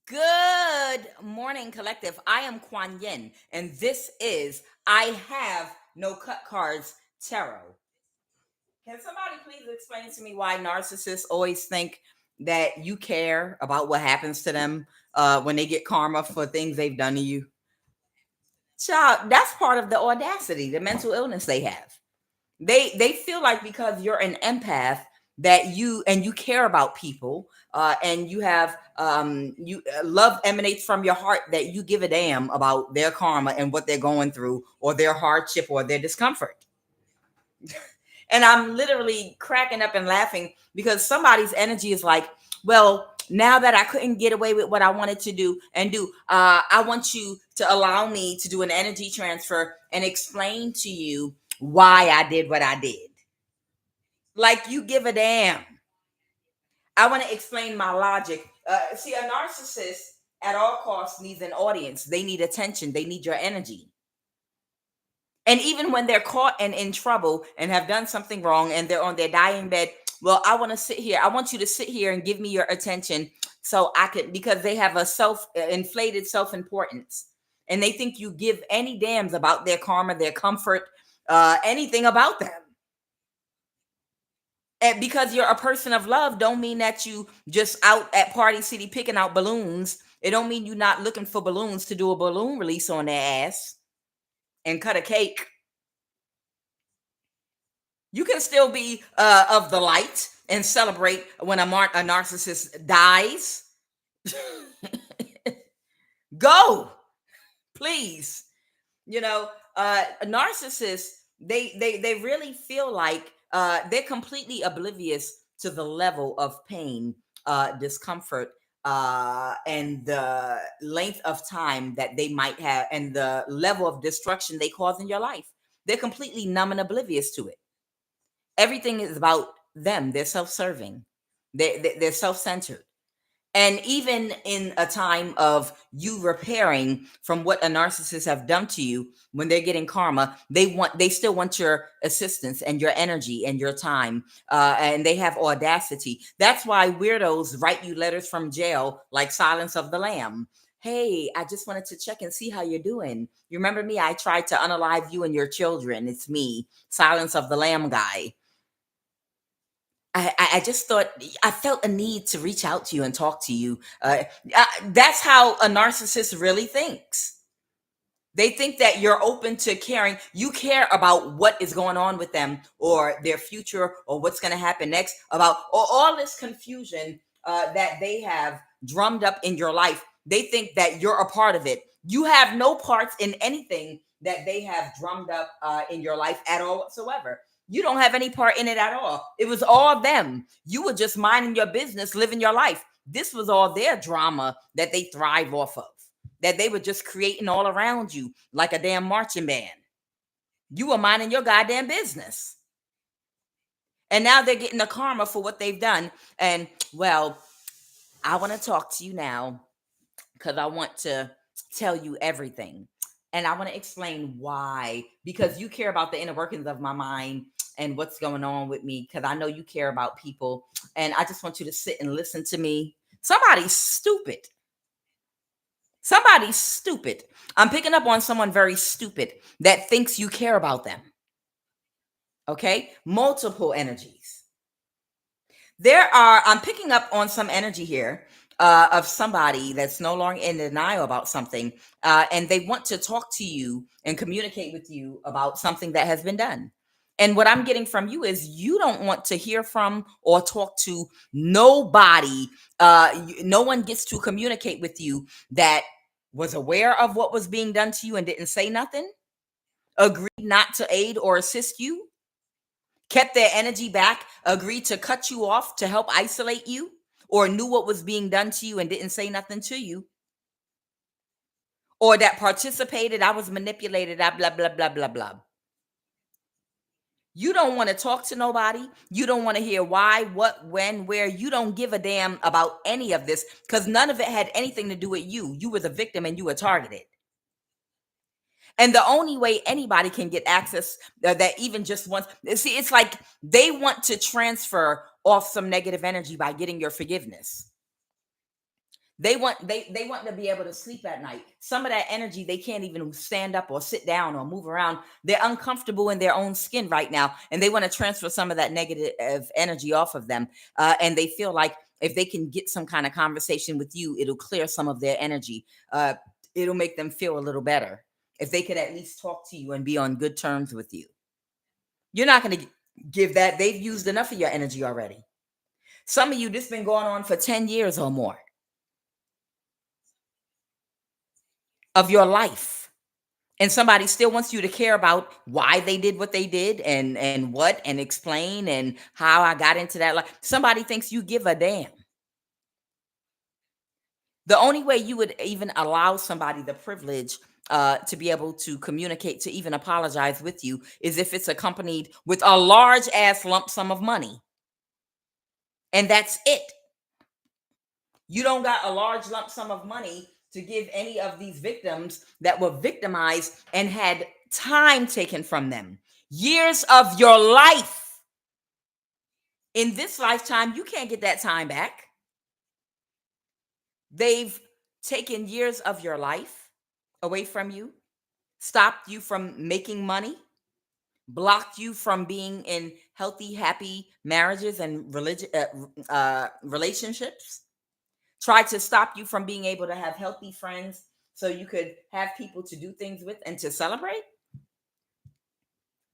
Good morning, collective. I am Quan Yin, and this is I Have No Cut Cards Tarot. Can somebody please explain to me why narcissists always think that you care about what happens to them when they get karma for things they've done to you? Child, that's part of the audacity, the mental illness they have. They feel like because you're an empath that you care about people and you have you love emanates from your heart, that you give a damn about their karma and what they're going through or their hardship or their discomfort. And I'm literally cracking up and laughing because somebody's energy is like, well, now that I couldn't get away with what I wanted to do, I want you to allow me to do an energy transfer and explain to you why I did what I did. Like, you give a damn. I want to explain my logic. See, a narcissist at all costs needs an audience. They need attention. They need your energy. And even when they're caught and in trouble and have done something wrong and they're on their dying bed, well, I want to sit here. I want you to sit here and give me your attention so I could, because they have a inflated self-importance. And they think you give any damns about their karma, their comfort, anything about them. And because you're a person of love, don't mean that you just out at Party City picking out balloons. It don't mean you're not looking for balloons to do a balloon release on their ass and cut a cake. You can still be of the light and celebrate when a narcissist dies. Go, please. Narcissists, they really feel like they're completely oblivious to the level of pain, discomfort, and the length of time that they might have, and the level of destruction they cause in your life. They're completely numb and oblivious to it. Everything is about them. They're self-serving. They're self-centered. And even in a time of you repairing from what a narcissist have done to you, when they're getting karma, they still want your assistance and your energy and your time. And they have audacity. That's why weirdos write you letters from jail like Silence of the Lamb. Hey, I just wanted to check and see how you're doing. You remember me? I tried to unalive you and your children. It's me, Silence of the Lamb guy. I just thought, I felt a need to reach out to you and talk to you. That's how a narcissist really thinks. They think that you're open to caring. You care about what is going on with them or their future or what's going to happen next, about all this confusion that they have drummed up in your life. They think that you're a part of it. You have no parts in anything that they have drummed up in your life at all whatsoever. You don't have any part in it at all. It was all them. You were just minding your business, living your life. This was all their drama that they thrive off of, that they were just creating all around you like a damn marching band. You were minding your goddamn business. And now they're getting the karma for what they've done. And, well, I want to talk to you now because I want to tell you everything. And I want to explain why, because you care about the inner workings of my mind and what's going on with me, because I know you care about people. And I just want you to sit and listen to me. Somebody's stupid. Somebody's stupid. I'm picking up on someone very stupid that thinks you care about them. Okay? Multiple energies. I'm picking up on some energy here of somebody that's no longer in denial about something, and they want to talk to you and communicate with you about something that has been done. And what I'm getting from you is you don't want to hear from or talk to nobody. No one gets to communicate with you that was aware of what was being done to you and didn't say nothing, agreed not to aid or assist you, kept their energy back, agreed to cut you off to help isolate you, or knew what was being done to you and didn't say nothing to you, or that participated, I was manipulated, blah, blah, blah, blah, blah. You don't want to talk to nobody. You don't want to hear why, what, when, where. You don't give a damn about any of this because none of it had anything to do with you. You were the victim and you were targeted. And the only way anybody can get access that even just once, see, it's like they want to transfer off some negative energy by getting your forgiveness. They want to be able to sleep at night. Some of that energy, they can't even stand up or sit down or move around. They're uncomfortable in their own skin right now, and they want to transfer some of that negative energy off of them. And they feel like if they can get some kind of conversation with you, it'll clear some of their energy. It'll make them feel a little better if they could at least talk to you and be on good terms with you. You're not going to give that. They've used enough of your energy already. Some of you, this been going on for 10 years or more of your life. And somebody still wants you to care about why they did what they did and what and explain and how I got into that life. Somebody thinks you give a damn. The only way you would even allow somebody the privilege to be able to communicate, to even apologize with you, is if it's accompanied with a large ass lump sum of money. And that's it. You don't got a large lump sum of money to give any of these victims that were victimized and had time taken from them. Years of your life. In this lifetime, you can't get that time back. They've taken years of your life away from you, stopped you from making money, blocked you from being in healthy, happy marriages and relationships, tried to stop you from being able to have healthy friends so you could have people to do things with and to celebrate.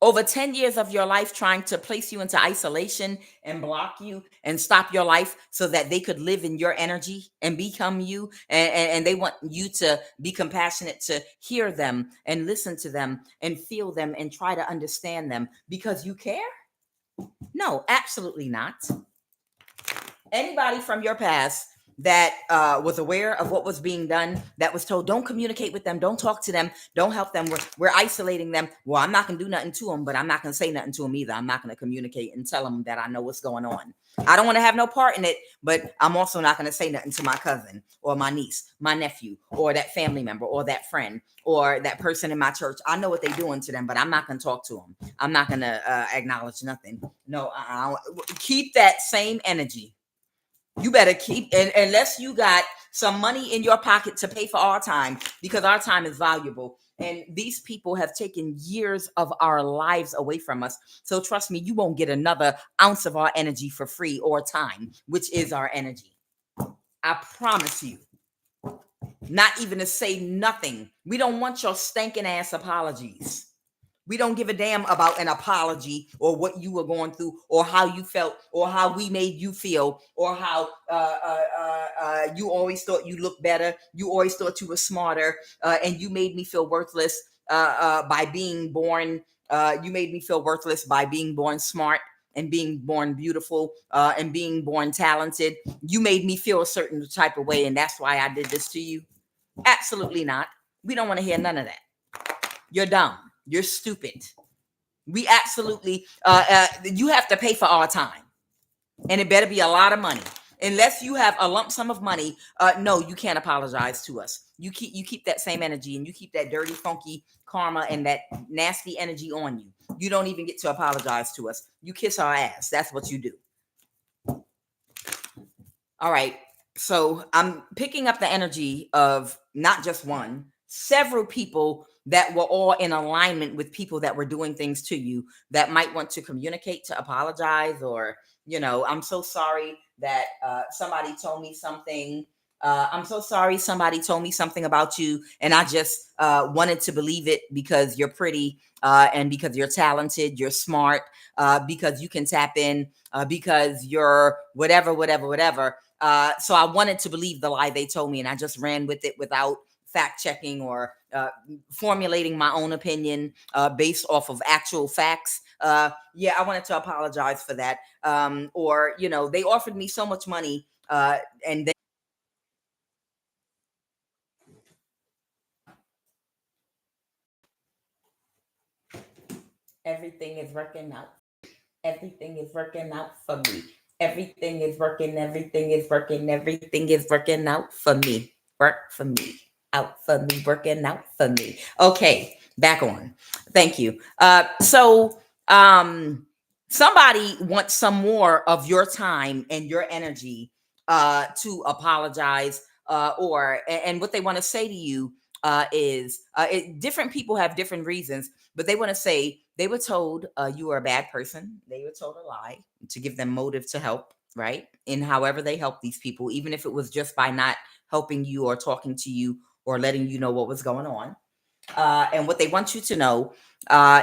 Over 10 years of your life trying to place you into isolation and block you and stop your life so that they could live in your energy and become you. And they want you to be compassionate, to hear them and listen to them and feel them and try to understand them because you care? No, absolutely not. Anybody from your past that was aware of what was being done, that was told, don't communicate with them, don't talk to them, don't help them, we're isolating them. Well, I'm not going to do nothing to them, but I'm not going to say nothing to them either. I'm not going to communicate and tell them that I know what's going on. I don't want to have no part in it, but I'm also not going to say nothing to my cousin or my niece, my nephew, or that family member, or that friend, or that person in my church. I know what they're doing to them, but I'm not going to talk to them. I'm not going to acknowledge nothing. No, keep that same energy. You better keep, unless you got some money in your pocket to pay for our time, because our time is valuable. And these people have taken years of our lives away from us. So trust me, you won't get another ounce of our energy for free, or time, which is our energy. I promise you. Not even to say nothing. We don't want your stinking ass apologies. We don't give a damn about an apology or what you were going through or how you felt or how we made you feel or how you always thought you looked better. You always thought you were smarter and you made me feel worthless by being born. You made me feel worthless by being born smart and being born beautiful and being born talented. You made me feel a certain type of way, and that's why I did this to you. Absolutely not. We don't want to hear none of that. You're dumb. You're stupid. We absolutely, you have to pay for our time. And it better be a lot of money. Unless you have a lump sum of money, no, you can't apologize to us. You keep that same energy, and you keep that dirty, funky karma and that nasty energy on you. You don't even get to apologize to us. You kiss our ass. That's what you do. All right. So I'm picking up the energy of not just one, several people that were all in alignment with people that were doing things to you that might want to communicate, to apologize, or, I'm so sorry that somebody told me something. I'm so sorry somebody told me something about you, and I just wanted to believe it because you're pretty and because you're talented, you're smart, because you can tap in, because you're whatever, whatever, whatever. So I wanted to believe the lie they told me, and I just ran with it without fact checking or formulating my own opinion based off of actual facts. Yeah, I wanted to apologize for that. Or, they offered me so much money and they everything is working out. Everything is working out for me. Everything is working, everything is working, everything is working out for me. Work for me, out for me, working out for me. Okay, back on. Thank you. Somebody wants some more of your time and your energy to apologize and what they want to say to you is different people have different reasons, but they want to say they were told you were a bad person. They were told a lie to give them motive to help, right? In however they help these people, even if it was just by not helping you or talking to you or letting you know what was going on. And what they want you to know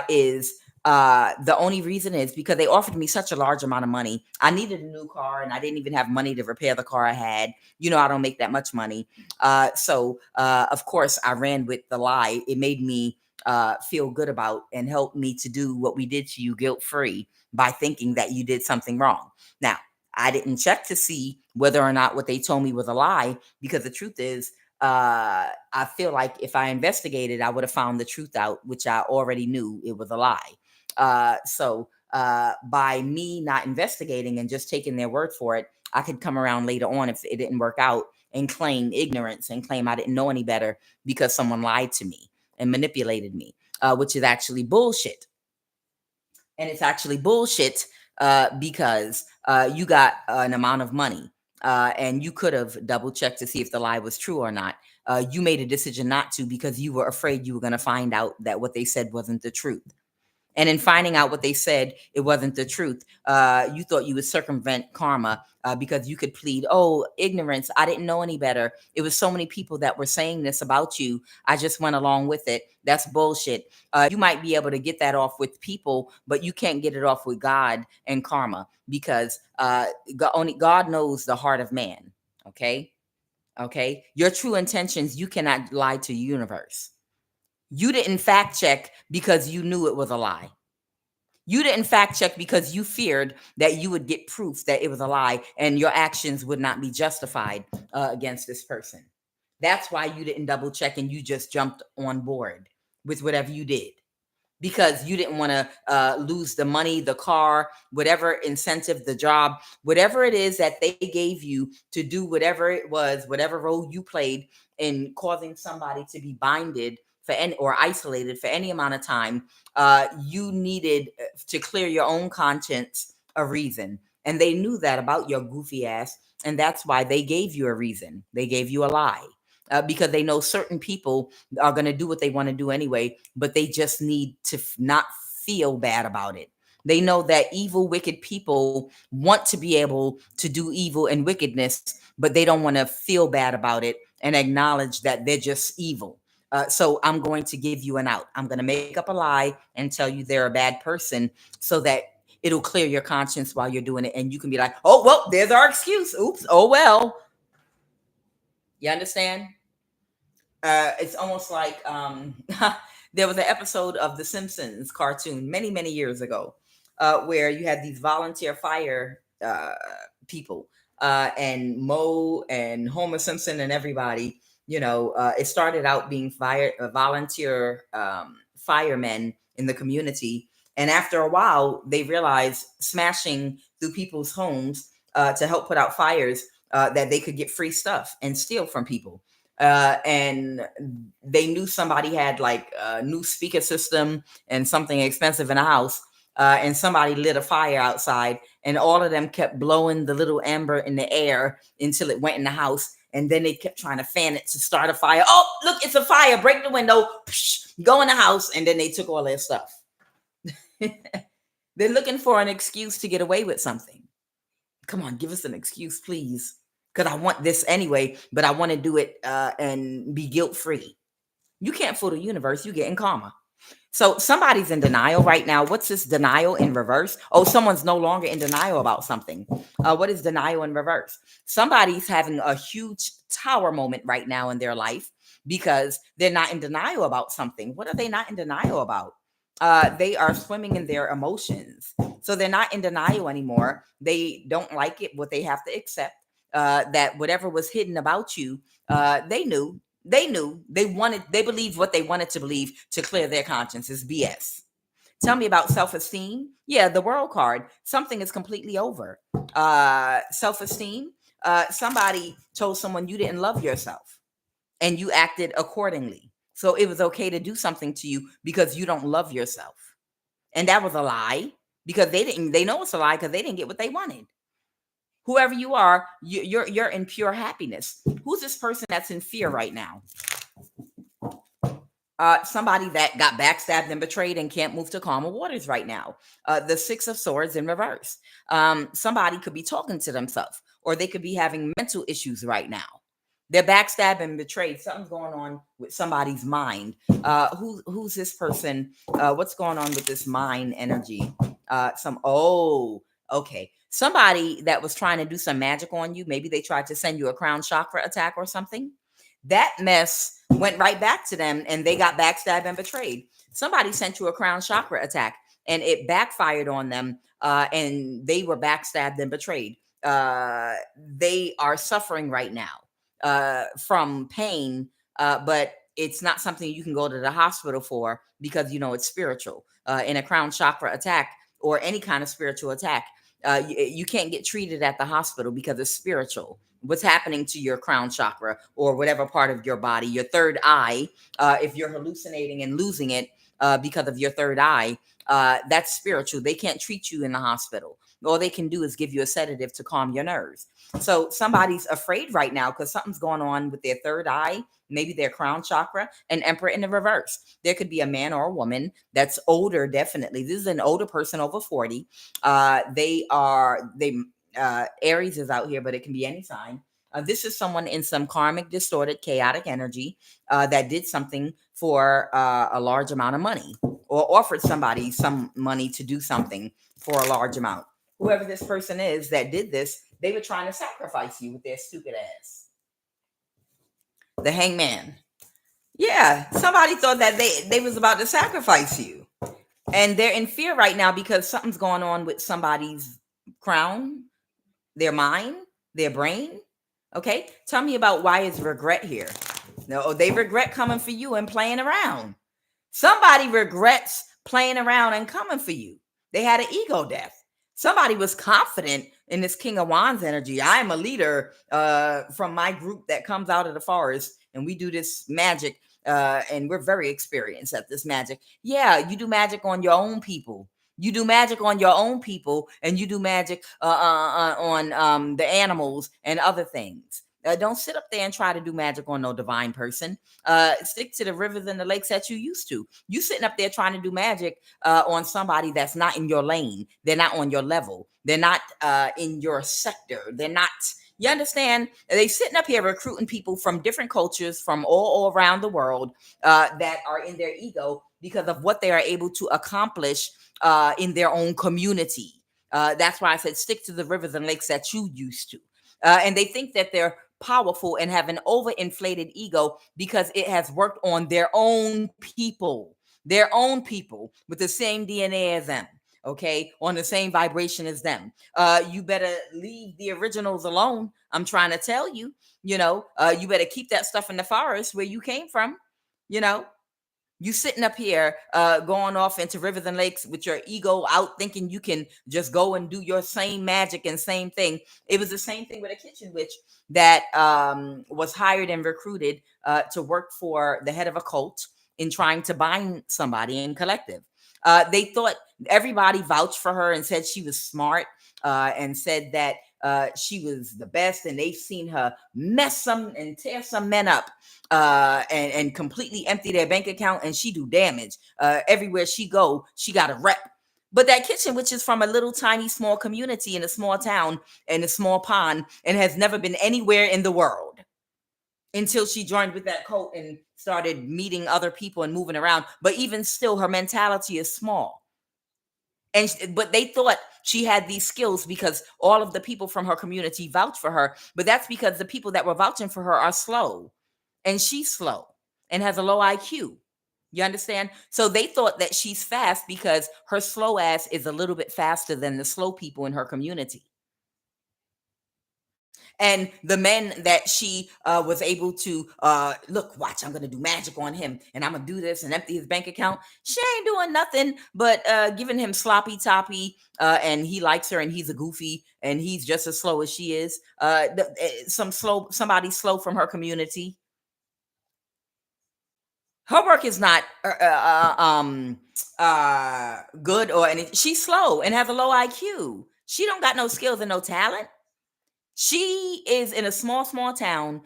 is the only reason is because they offered me such a large amount of money. I needed a new car and I didn't even have money to repair the car I had. You know, I don't make that much money. So, of course, I ran with the lie. It made me feel good about and helped me to do what we did to you guilt free by thinking that you did something wrong. Now, I didn't check to see whether or not what they told me was a lie, because the truth is, I feel like if I investigated, I would have found the truth out, which I already knew it was a lie. So by me not investigating and just taking their word for it, I could come around later on if it didn't work out and claim ignorance and claim I didn't know any better because someone lied to me and manipulated me, which is actually bullshit. And it's actually bullshit because you got an amount of money and you could have double checked to see if the lie was true or not. You made a decision not to because you were afraid you were going to find out that what they said wasn't the truth. And in finding out what they said, it wasn't the truth. You thought you would circumvent karma because you could plead, oh, ignorance. I didn't know any better. It was so many people that were saying this about you. I just went along with it. That's bullshit. You might be able to get that off with people, but you can't get it off with God and karma because only God knows the heart of man. Okay. Okay. Your true intentions, you cannot lie to the universe. You didn't fact check because you knew it was a lie. You didn't fact check because you feared that you would get proof that it was a lie and your actions would not be justified against this person. That's why you didn't double check and you just jumped on board with whatever you did, because you didn't want to lose the money, the car, whatever incentive, the job, whatever it is that they gave you to do, whatever it was, whatever role you played in causing somebody to be binded for any or isolated for any amount of time. You needed to clear your own conscience a reason. And they knew that about your goofy ass. And that's why they gave you a reason. They gave you a lie. Because they know certain people are going to do what they want to do anyway, but they just need to not feel bad about it. They know that evil, wicked people want to be able to do evil and wickedness, but they don't want to feel bad about it and acknowledge that they're just evil. So I'm going to give you an out. I'm going to make up a lie and tell you they're a bad person so that it'll clear your conscience while you're doing it. And you can be like, oh, well, there's our excuse. Oops. Oh, well. You understand? It's almost like there was an episode of The Simpsons cartoon many, many years ago where you had these volunteer fire people and Moe and Homer Simpson and everybody. You know, it started out being volunteer firemen in the community. And after a while, they realized smashing through people's homes to help put out fires that they could get free stuff and steal from people. And they knew somebody had like a new speaker system and something expensive in a house. And somebody lit a fire outside, and all of them kept blowing the little amber in the air until it went in the house. And then they kept trying to fan it to start a fire. Oh, look, it's a fire. Break the window. Psh, go in the house. And then they took all their stuff. They're looking for an excuse to get away with something. Come on, give us an excuse, please. Because I want this anyway, but I want to do it and be guilt-free. You can't fool the universe. You get in karma. So somebody's in denial right now. What's this denial in reverse? Oh, someone's no longer in denial about something. What is denial in reverse? Somebody's having a huge tower moment right now in their life because they're not in denial about something. What are they not in denial about? They are swimming in their emotions. So they're not in denial anymore. They don't like it, but they have to accept that whatever was hidden about you, they knew. They believed what they wanted to believe to clear their conscience is BS. Tell me about self-esteem. Yeah, the world card. Something is completely over. Self-esteem. Somebody told someone you didn't love yourself and you acted accordingly. So it was okay to do something to you because you don't love yourself. And that was a lie because they know it's a lie because they didn't get what they wanted. Whoever you are, you're in pure happiness. Who's this person that's in fear right now? Somebody that got backstabbed and betrayed and can't move to calmer waters right now. The Six of Swords in reverse. Somebody could be talking to themselves, or they could be having mental issues right now. They're backstabbed and betrayed. Something's going on with somebody's mind. Who's this person? What's going on with this mind energy? Okay. Somebody that was trying to do some magic on you. Maybe they tried to send you a crown chakra attack or something. That mess went right back to them and they got backstabbed and betrayed. Somebody sent you a crown chakra attack and it backfired on them, and they were backstabbed and betrayed. They are suffering right now from pain, but it's not something you can go to the hospital for because it's spiritual. In a crown chakra attack or any kind of spiritual attack, you can't get treated at the hospital because it's spiritual. What's happening to your crown chakra or whatever part of your body, your third eye, if you're hallucinating and losing it because of your third eye, that's spiritual. They can't treat you in the hospital. All they can do is give you a sedative to calm your nerves. So somebody's afraid right now because something's going on with their third eye, maybe their crown chakra, and Emperor in the reverse. There could be a man or a woman that's older, definitely. This is an older person over 40. Aries is out here, but it can be any sign. This is someone in some karmic, distorted, chaotic energy that did something for a large amount of money or offered somebody some money to do something for a large amount. Whoever this person is that did this, they were trying to sacrifice you with their stupid ass. The Hangman. Yeah, somebody thought that they was about to sacrifice you. And they're in fear right now because something's going on with somebody's crown, their mind, their brain. Okay, tell me about why is regret here. No, they regret coming for you and playing around. Somebody regrets playing around and coming for you. They had an ego death. Somebody was confident in this King of Wands energy. I am a leader from my group that comes out of the forest and we do this magic, and we're very experienced at this magic. Yeah, you do magic on your own people. You do magic on your own people, and you do magic on the animals and other things. Don't sit up there and try to do magic on no divine person. Stick to the rivers and the lakes that you used to. You sitting up there trying to do magic on somebody that's not in your lane. They're not on your level. They're not in your sector. They're not. You understand? They sitting up here recruiting people from different cultures from all around the world that are in their ego because of what they are able to accomplish in their own community. That's why I said stick to the rivers and lakes that you used to. And they think that they're powerful and have an overinflated ego because it has worked on their own people with the same DNA as them. Okay, on the same vibration as them. You better leave the originals alone. I'm trying to tell you, you better keep that stuff in the forest where you came from. You sitting up here going off into rivers and lakes with your ego out thinking you can just go and do your same magic and same thing. It was the same thing with a kitchen witch that was hired and recruited to work for the head of a cult in trying to bind somebody in collective. They thought everybody vouched for her and said she was smart and said that she was the best, and they've seen her mess some and tear some men up and completely empty their bank account, and she do damage everywhere she go. She got a rep. But that kitchen witch is from a little tiny small community in a small town in a small pond and has never been anywhere in the world until she joined with that cult and started meeting other people and moving around. But even still, her mentality is small. But they thought she had these skills because all of the people from her community vouched for her. But that's because the people that were vouching for her are slow, and she's slow and has a low IQ. You understand? So they thought that she's fast because her slow ass is a little bit faster than the slow people in her community. And the men that she was able to watch, I'm going to do magic on him and I'm going to do this and empty his bank account. She ain't doing nothing but giving him sloppy toppy, and he likes her and he's a goofy and he's just as slow as she is. Somebody slow from her community. Her work is not good or anything. She's slow and has a low IQ. She don't got no skills and no talent. She is in a small town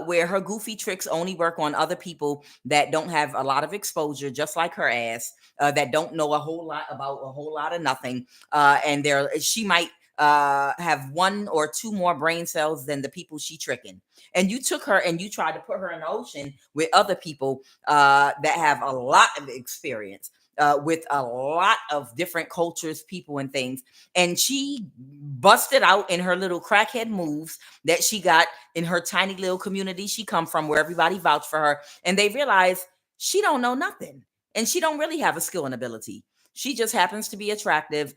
where her goofy tricks only work on other people that don't have a lot of exposure, just like her ass, that don't know a whole lot about a whole lot of nothing. And she might have one or two more brain cells than the people she tricking. And you took her and you tried to put her in the ocean with other people that have a lot of experience. With a lot of different cultures, people, and things. And she busted out in her little crackhead moves that she got in her tiny little community she come from, where everybody vouched for her. And they realized she don't know nothing. And she don't really have a skill and ability. She just happens to be attractive.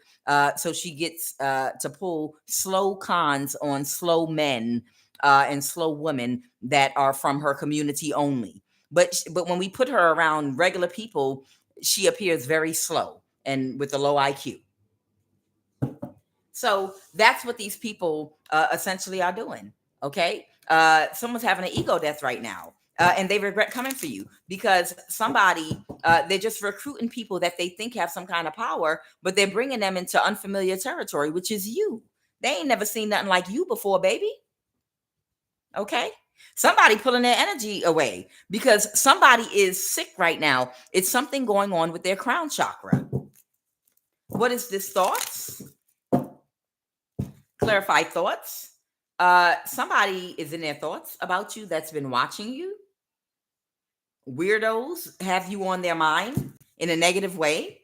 So she gets to pull slow cons on slow men and slow women that are from her community only. But when we put her around regular people, she appears very slow and with a low IQ. So that's what these people essentially are doing. Okay. Someone's having an ego death right now. And they regret coming for you because they're just recruiting people that they think have some kind of power, but they're bringing them into unfamiliar territory, which is you. They ain't never seen nothing like you before, baby. Okay. Somebody pulling their energy away because somebody is sick right now. It's something going on with their crown chakra. What is this? Thoughts? Clarify thoughts. Somebody is in their thoughts about you that's been watching you. Weirdos have you on their mind in a negative way.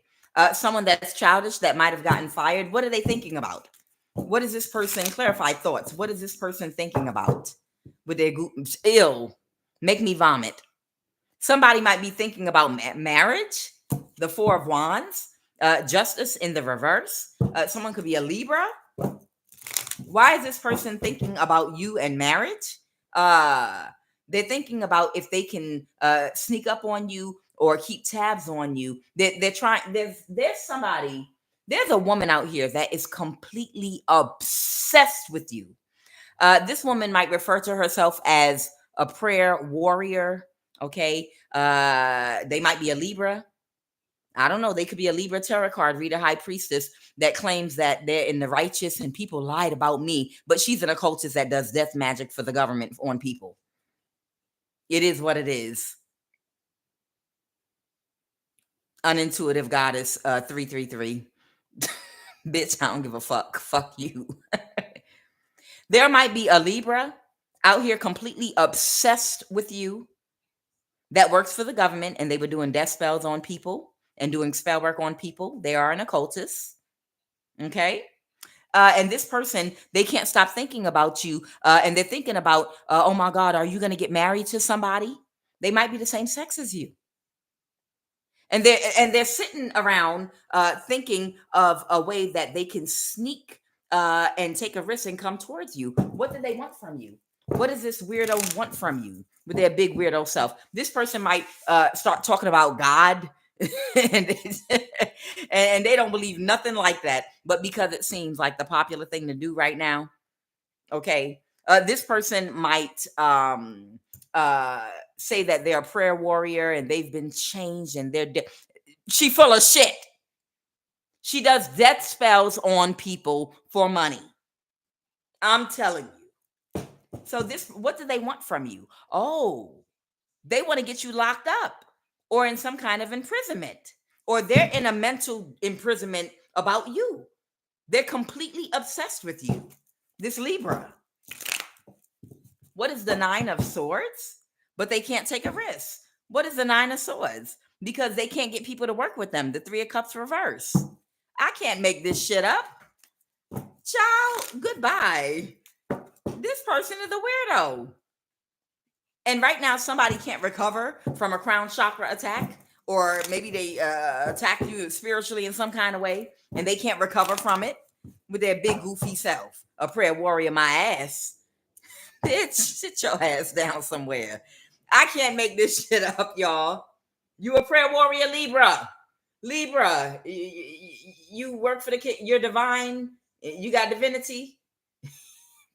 Someone that's childish that might have gotten fired. What are they thinking about? What is this person? Clarify thoughts. What is this person thinking about? With their ill, make me vomit. Somebody might be thinking about marriage, the Four of Wands, justice in the reverse. Someone could be a Libra. Why is this person thinking about you and marriage? They're thinking about if they can sneak up on you or keep tabs on you. They're trying. There's a woman out here that is completely obsessed with you. This woman might refer to herself as a prayer warrior. Okay. They might be a Libra. I don't know. They could be a Libra tarot card reader, high priestess that claims that they're in the righteous and people lied about me. But she's an occultist that does death magic for the government on people. It is what it is. Unintuitive goddess 333. Bitch, I don't give a fuck. Fuck you. There might be a Libra out here completely obsessed with you that works for the government, and they were doing death spells on people and doing spell work on people. They are an occultist. Okay. And this person, they can't stop thinking about you. And they're thinking about, oh my God, are you going to get married to somebody? They might be the same sex as you. And they're sitting around thinking of a way that they can sneak and take a risk and come towards you. What do they want from you? What does this weirdo want from you with their big weirdo self? This person might start talking about God and, and they don't believe nothing like that. But because it seems like the popular thing to do right now, okay, this person might say that they're a prayer warrior and they've been changed and she full of shit. She does death spells on people for money. I'm telling you. So what do they want from you? Oh, they want to get you locked up or in some kind of imprisonment, or they're in a mental imprisonment about you. They're completely obsessed with you. This Libra. What is the Nine of Swords? But they can't take a risk. What is the Nine of Swords? Because they can't get people to work with them. The Three of Cups reverse. I can't make this shit up. Child, goodbye. This person is a weirdo. And right now, somebody can't recover from a crown chakra attack, or maybe they attack you spiritually in some kind of way, and they can't recover from it with their big goofy self. A prayer warrior, my ass. Bitch, sit your ass down somewhere. I can't make this shit up, y'all. You a prayer warrior, Libra. Libra, you work for the king. You're divine. You got divinity.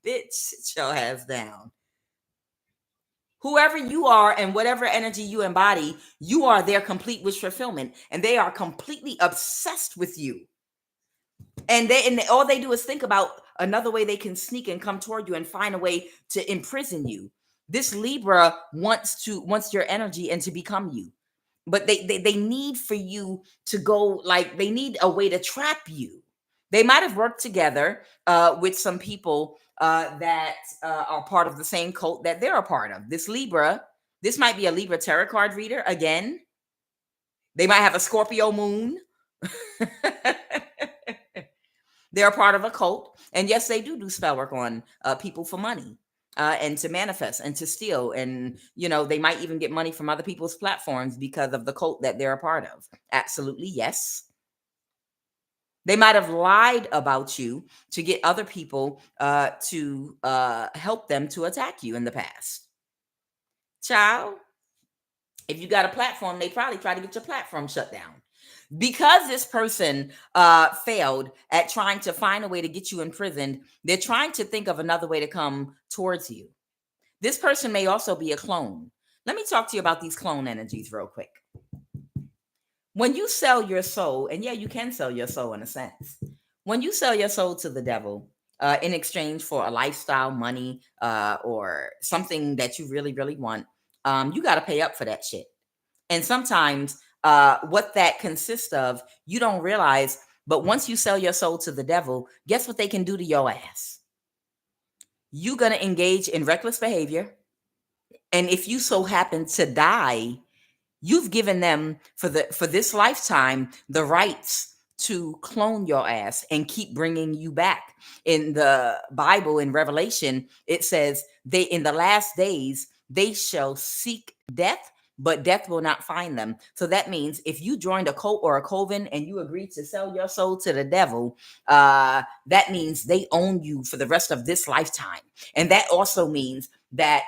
Bitch, sit your ass down. Whoever you are and whatever energy you embody, you are their complete wish fulfillment. And they are completely obsessed with you. And all they do is think about another way they can sneak and come toward you and find a way to imprison you. This Libra wants your energy and to become you. But they need for you to go, like, they need a way to trap you. They might have worked together with some people that are part of the same cult that they're a part of. This might be a Libra tarot card reader again. They might have a Scorpio moon. They're a part of a cult. And yes, they do spell work on people for money. And to manifest and to steal. And, they might even get money from other people's platforms because of the cult that they're a part of. Absolutely, yes. They might have lied about you to get other people to help them to attack you in the past. Child, if you got a platform, they probably try to get your platform shut down. Because this person failed at trying to find a way to get you imprisoned, they're trying to think of another way to come towards you. This person may also be a clone. Let me talk to you about these clone energies real quick. When you sell your soul, and yeah, you can sell your soul in a sense. When you sell your soul to the devil in exchange for a lifestyle, money, or something that you really, really want, you got to pay up for that shit. And sometimes what that consists of, you don't realize. But once you sell your soul to the devil, guess what they can do to your ass? You're going to engage in reckless behavior. And if you so happen to die, you've given them for this lifetime the rights to clone your ass and keep bringing you back. In the Bible, in Revelation, it says they in the last days they shall seek death, but death will not find them. So that means if you joined a cult or a coven and you agreed to sell your soul to the devil, that means they own you for the rest of this lifetime. And that also means that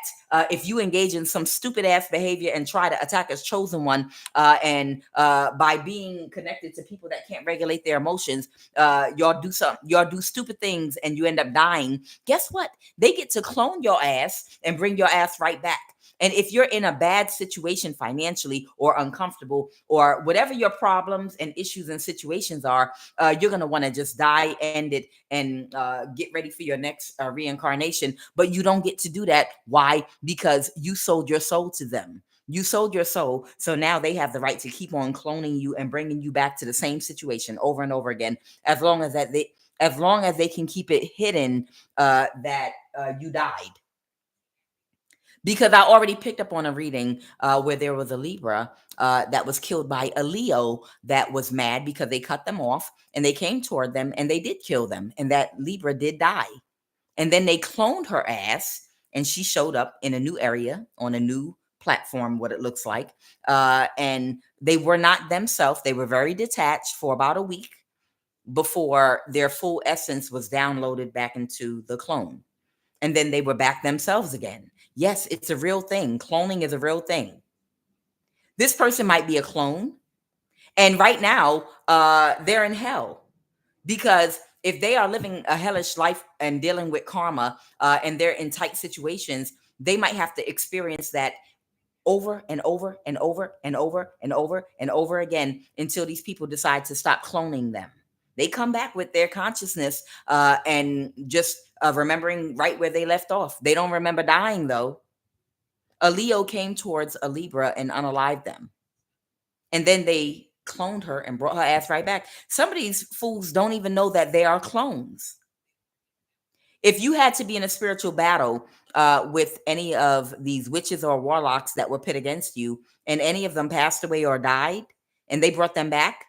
if you engage in some stupid ass behavior and try to attack as chosen one, and by being connected to people that can't regulate their emotions, y'all do stupid things and you end up dying. Guess what? They get to clone your ass and bring your ass right back. And if you're in a bad situation financially or uncomfortable or whatever your problems and issues and situations are, you're going to want to just die, end it, and get ready for your next reincarnation. But you don't get to do that. Why? Because you sold your soul to them. You sold your soul. So now they have the right to keep on cloning you and bringing you back to the same situation over and over again, as long as they can keep it hidden that you died. Because I already picked up on a reading where there was a Libra that was killed by a Leo that was mad because they cut them off and they came toward them and they did kill them. And that Libra did die. And then they cloned her ass and she showed up in a new area on a new platform, what it looks like. And they were not themselves. They were very detached for about a week before their full essence was downloaded back into the clone. And then they were back themselves again. Yes, it's a real thing. Cloning is a real thing. This person might be a clone. And right now, they're in hell. Because if they are living a hellish life and dealing with karma, and they're in tight situations, they might have to experience that over and over and over and over and over and over again until these people decide to stop cloning them. They come back with their consciousness and just remembering right where they left off. They don't remember dying, though. A Leo came towards a Libra and unalived them. And then they cloned her and brought her ass right back. Some of these fools don't even know that they are clones. If you had to be in a spiritual battle with any of these witches or warlocks that were pit against you, and any of them passed away or died, and they brought them back,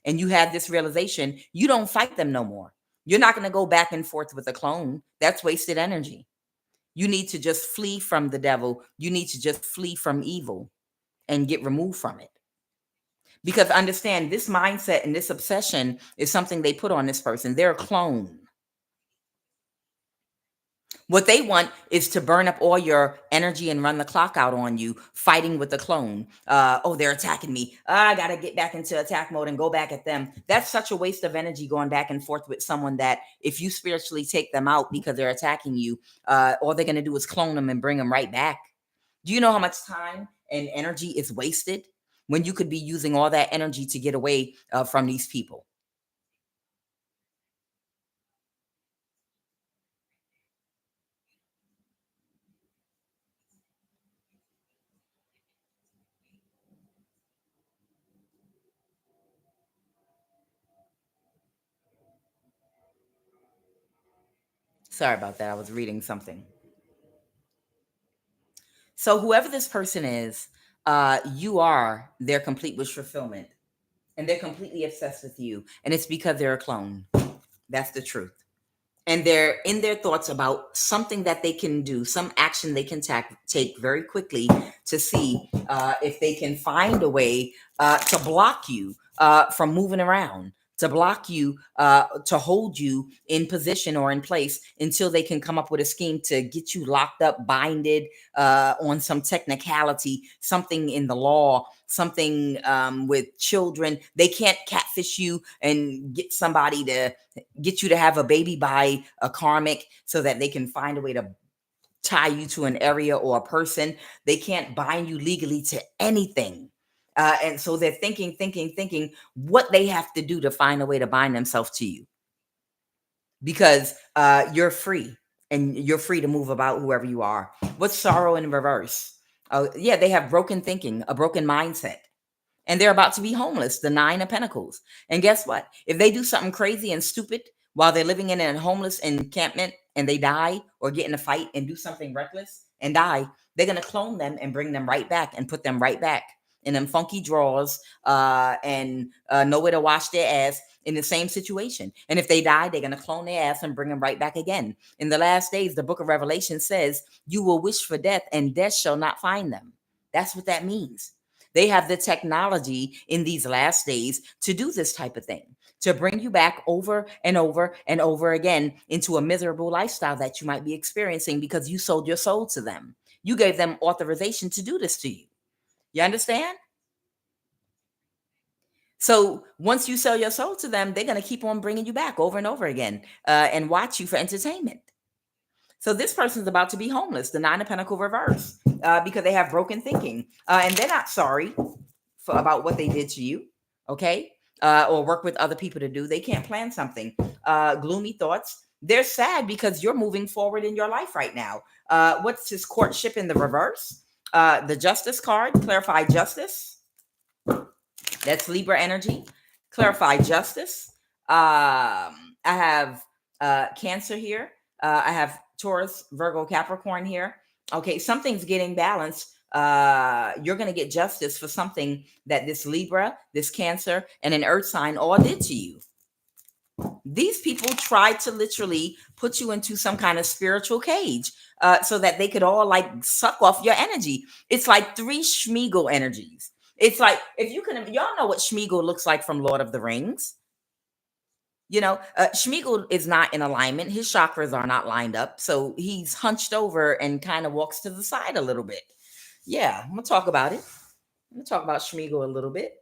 and you had this realization, you don't fight them no more. You're not going to go back and forth with a clone. That's wasted energy. You need to just flee from the devil. You need to just flee from evil and get removed from it. Because understand, this mindset and this obsession is something they put on this person. They're a clone. What they want is to burn up all your energy and run the clock out on you, fighting with the clone. Oh, they're attacking me. I got to get back into attack mode and go back at them. That's such a waste of energy going back and forth with someone that if you spiritually take them out because they're attacking you, all they're going to do is clone them and bring them right back. Do you know how much time and energy is wasted when you could be using all that energy to get away from these people? Sorry about that. I was reading something. So whoever this person is, you are their complete wish fulfillment, and they're completely obsessed with you, and it's because they're a clone. That's the truth. And they're in their thoughts about something that they can do, some action they can take very quickly to see if they can find a way to block you from moving around, to block you, to hold you in position or in place until they can come up with a scheme to get you locked up, binded on some technicality, something in the law, something with children. They can't catfish you and get you to have a baby by a karmic so that they can find a way to tie you to an area or a person. They can't bind you legally to anything. And so they're thinking what they have to do to find a way to bind themselves to you, because you're free, and you're free to move about whoever you are. What's sorrow in reverse? Yeah, they have broken thinking, a broken mindset, and they're about to be homeless, the 9 of Pentacles. And guess what? If they do something crazy and stupid while they're living in a homeless encampment and they die, or get in a fight and do something reckless and die, they're going to clone them and bring them right back and put them right back in them funky drawers and nowhere to wash their ass in the same situation. And if they die, they're going to clone their ass and bring them right back again. In the last days, the book of Revelation says, you will wish for death and death shall not find them. That's what that means. They have the technology in these last days to do this type of thing, to bring you back over and over and over again into a miserable lifestyle that you might be experiencing because you sold your soul to them. You gave them authorization to do this to you. You understand? So once you sell your soul to them, they're going to keep on bringing you back over and over again and watch you for entertainment. So this person's about to be homeless, the 9 of Pentacles reverse, because they have broken thinking, and they're not sorry about what they did to you, okay? Or work with other people to do. They can't plan something. Gloomy thoughts. They're sad because you're moving forward in your life right now. What's his courtship in the reverse? The Justice card, clarify justice. That's Libra energy. Clarify justice. I have Cancer here. I have Taurus, Virgo, Capricorn here. Okay, something's getting balanced. You're going to get justice for something that this Libra, this Cancer, and an Earth sign all did to you. These people tried to literally put you into some kind of spiritual cage so that they could all like suck off your energy. It's like 3 Schmeagol energies. It's like, if you can, y'all know what Schmeagol looks like from Lord of the Rings. You know, Schmeagol is not in alignment. His chakras are not lined up. So he's hunched over and kind of walks to the side a little bit. Yeah, I'm going to talk about it. I'm going to talk about Schmeagol a little bit.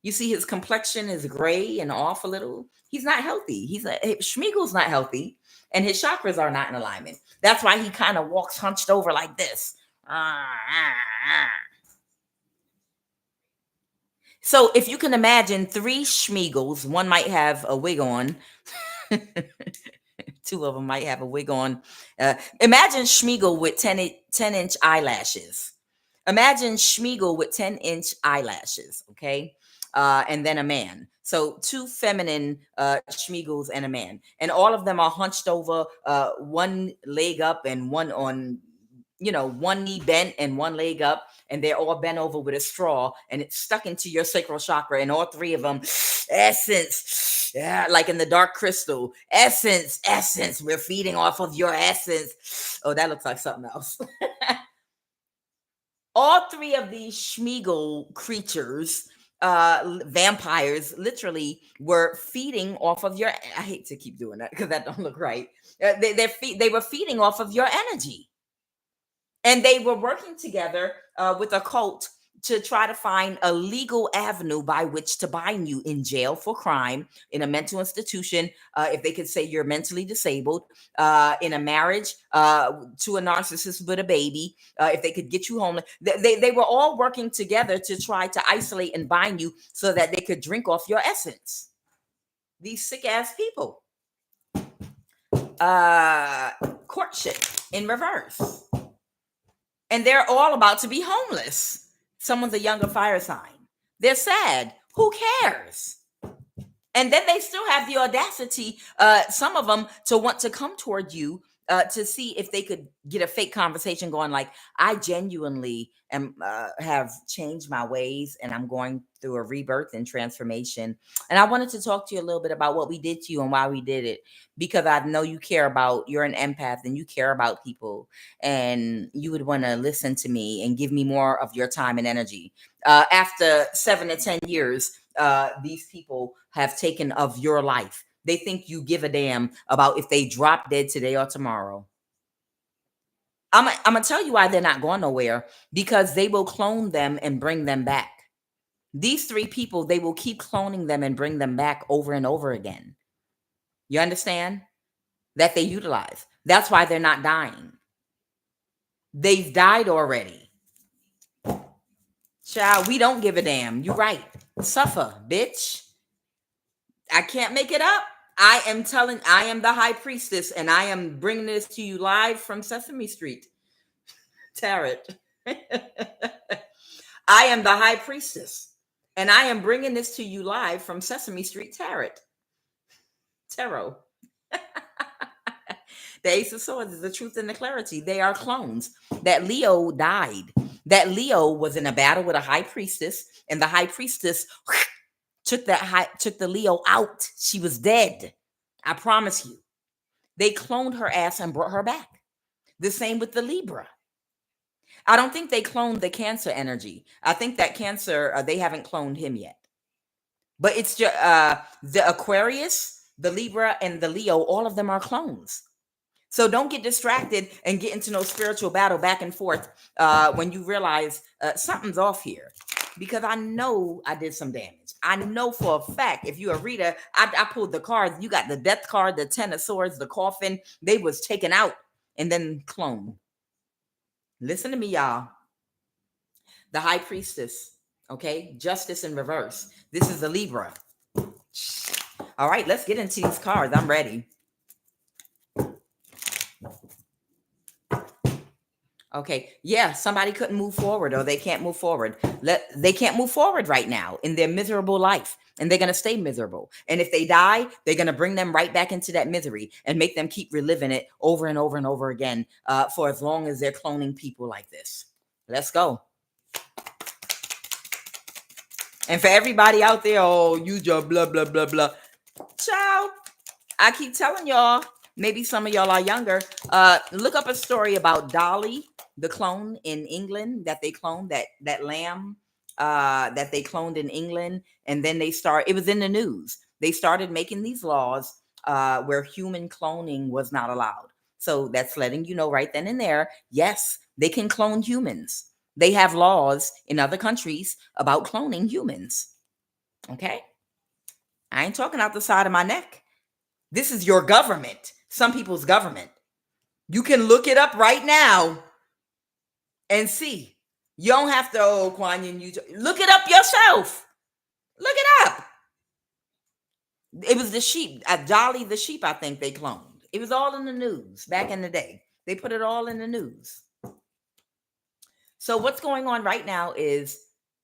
You see his complexion is gray and off a little. He's not healthy. Schmeagol's not healthy, and his chakras are not in alignment. That's why he kind of walks hunched over like this. So if you can imagine 3 Schmeagles, one might have a wig on. 2 of them might have a wig on. Imagine Schmeagol with 10-inch eyelashes. Imagine Schmeagol with 10-inch eyelashes, okay? And then a man. So 2 feminine Schmeagles and a man. And all of them are hunched over, one leg up and one on, one knee bent and one leg up. And they're all bent over with a straw, and it's stuck into your sacral chakra. And all 3 of them, essence, yeah, like in the dark crystal, essence, we're feeding off of your essence. Oh, that looks like something else. All 3 of these Schmeagol creatures, vampires, literally were feeding off of your. I hate to keep doing that because that don't look right. They were feeding off of your energy. And they were working together with a cult to try to find a legal avenue by which to bind you in jail for crime, in a mental institution, if they could say you're mentally disabled, in a marriage to a narcissist with a baby, if they could get you home. They were all working together to try to isolate and bind you so that they could drink off your essence. These sick-ass people. Courtship in reverse. And they're all about to be homeless. Someone's a younger fire sign. They're sad. Who cares? And then they still have the audacity, some of them, to want to come toward you to see if they could get a fake conversation going. Like, I genuinely am have changed my ways, and I'm going through a rebirth and transformation. And I wanted to talk to you a little bit about what we did to you and why we did it, because I know you care about. You're an empath, and you care about people, and you would want to listen to me and give me more of your time and energy. After 7 to 10 years, these people have taken of your life. They think you give a damn about if they drop dead today or tomorrow. I'm going to tell you why they're not going nowhere, because they will clone them and bring them back. These 3 people, they will keep cloning them and bring them back over and over again. You understand? That they utilize. That's why they're not dying. They've died already. Child, we don't give a damn. You right. Suffer, bitch. I can't make it up. I am the high priestess, and I am bringing this to you live from Sesame Street. Tarot. I am the high priestess, and I am bringing this to you live from Sesame Street Tarot. The Ace of Swords is the truth and the clarity. They are clones. That Leo died. That Leo was in a battle with a high priestess, and the high priestess took the Leo out. She was dead. I promise you. They cloned her ass and brought her back. The same with the Libra. I don't think they cloned the Cancer energy. I think that Cancer, they haven't cloned him yet. But it's just the Aquarius, the Libra, and the Leo, all of them are clones. So don't get distracted and get into no spiritual battle back and forth when you realize something's off here. Because I know I did some damage. I know for a fact, if you're a reader, I pulled the cards. You got the Death card, the Ten of Swords, the Coffin. They was taken out and then cloned. Listen to me, y'all. The High Priestess, okay? Justice in reverse. This is the Libra. All right, let's get into these cards. I'm ready. Okay, yeah, somebody couldn't move forward, or they can't move forward. They can't move forward right now in their miserable life, and they're going to stay miserable. And if they die, they're going to bring them right back into that misery and make them keep reliving it over and over and over again for as long as they're cloning people like this. Let's go. And for everybody out there, oh, you just blah, blah, blah, blah. Ciao. I keep telling y'all, maybe some of y'all are younger. Look up a story about Dolly, the clone in England that they cloned, that lamb that they cloned in England. And then it was in the news. They started making these laws where human cloning was not allowed. So that's letting you know right then and there, yes, they can clone humans. They have laws in other countries about cloning humans. Okay? I ain't talking out the side of my neck. This is your government. Some people's government. You can look it up right now and see. You don't have to, QUAN Yin, look it up yourself. Look it up. It was the sheep, Dolly the sheep, I think they cloned. It was all in the news back in the day. They put it all in the news. So what's going on right now is,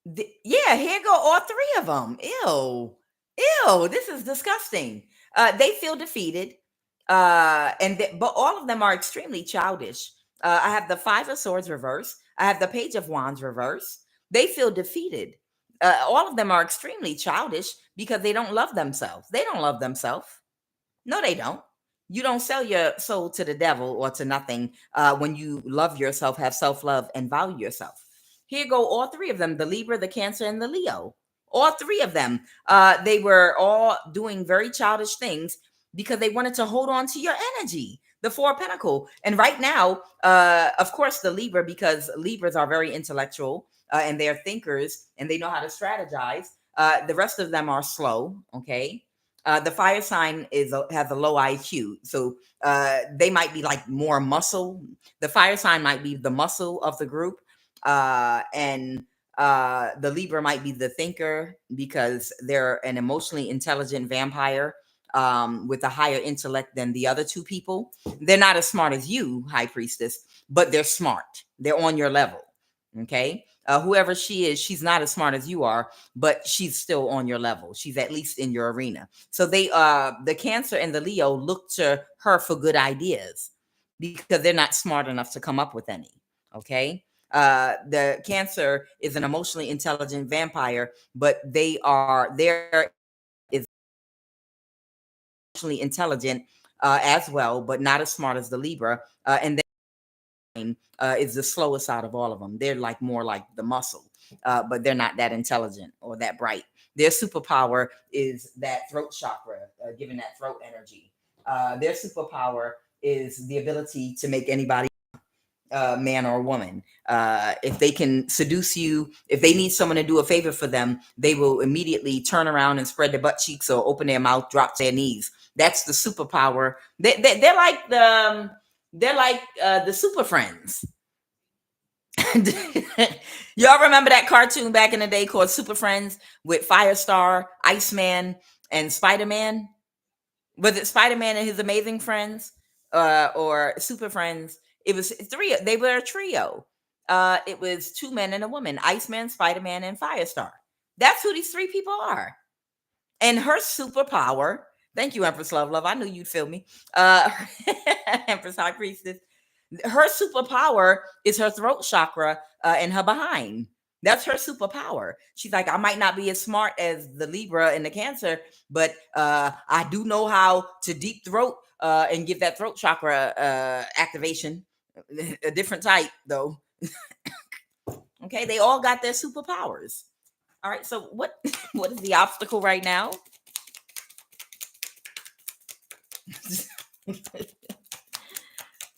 here go all 3 of them. Ew, this is disgusting. They feel defeated. But all of them are extremely childish. I have the 5 of Swords reverse. I have the Page of Wands reverse. They feel defeated. All of them are extremely childish because they don't love themselves. They don't love themselves. No, they don't. You don't sell your soul to the devil or to nothing when you love yourself, have self-love, and value yourself. Here go all 3 of them, the Libra, the Cancer, and the Leo. All 3 of them. They were all doing very childish things because they wanted to hold on to your energy. The 4 of Pentacles. And right now, of course, the Libra, because Libras are very intellectual and they're thinkers and they know how to strategize. The rest of them are slow, okay? The fire sign has a low IQ. So they might be like more muscle. The fire sign might be the muscle of the group. And the Libra might be the thinker because they're an emotionally intelligent vampire with a higher intellect than the other 2 people. They're not as smart as you, High Priestess, but they're smart. They're on your level. Okay. Whoever she is, she's not as smart as you are, but she's still on your level. She's at least in your arena. So the Cancer and the Leo look to her for good ideas because they're not smart enough to come up with any. Okay. The Cancer is an emotionally intelligent vampire, but they're emotionally intelligent as well, but not as smart as the Libra. And is the slowest out of all of them. They're like more like the muscle, but they're not that intelligent or that bright. Their superpower is that throat chakra, giving that throat energy. Their superpower is the ability to make anybody man or woman. If they can seduce you, if they need someone to do a favor for them, they will immediately turn around and spread their butt cheeks or open their mouth, drop their knees. That's the superpower. They're like the Super Friends. Y'all remember that cartoon back in the day called Super Friends with Firestar, Iceman, and Spider-Man? Was it Spider-Man and his amazing friends? Or Super Friends? It was three. They were a trio. It was two men and a woman: Iceman, Spider-Man, and Firestar. That's who these three people are. And her superpower. Thank you, Empress Love. I knew you'd feel me. Empress High Priestess. Her superpower is her throat chakra and her behind. That's her superpower. She's like, I might not be as smart as the Libra and the Cancer, but I do know how to deep throat and give that throat chakra activation. A different type, though. Okay, they all got their superpowers. All right, so what is the obstacle right now?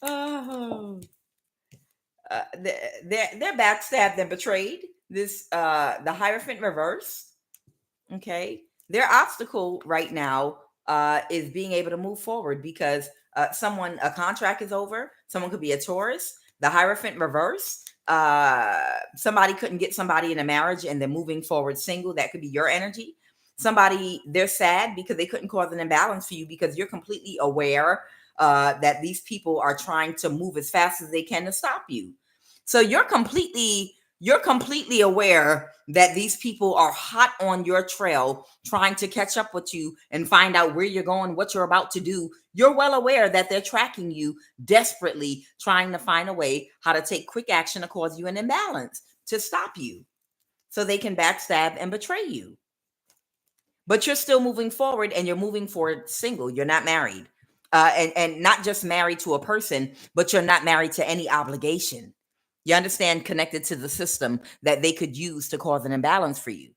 Oh, they're backstabbed and betrayed. This the Hierophant reverse. Okay, their obstacle right now is being able to move forward because a contract is over. Someone could be a Taurus. The Hierophant reverse. Somebody couldn't get somebody in a marriage and they're moving forward single. That could be your energy. Somebody, they're sad because they couldn't cause an imbalance for you because you're completely aware that these people are trying to move as fast as they can to stop you. So you're completely aware that these people are hot on your trail trying to catch up with you and find out where you're going, what you're about to do. You're well aware that they're tracking you desperately, trying to find a way how to take quick action to cause you an imbalance, to stop you so they can backstab and betray you. But you're still moving forward, and you're moving forward single. You're not married. And not just married to a person, but you're not married to any obligation. You understand, connected to the system that they could use to cause an imbalance for you.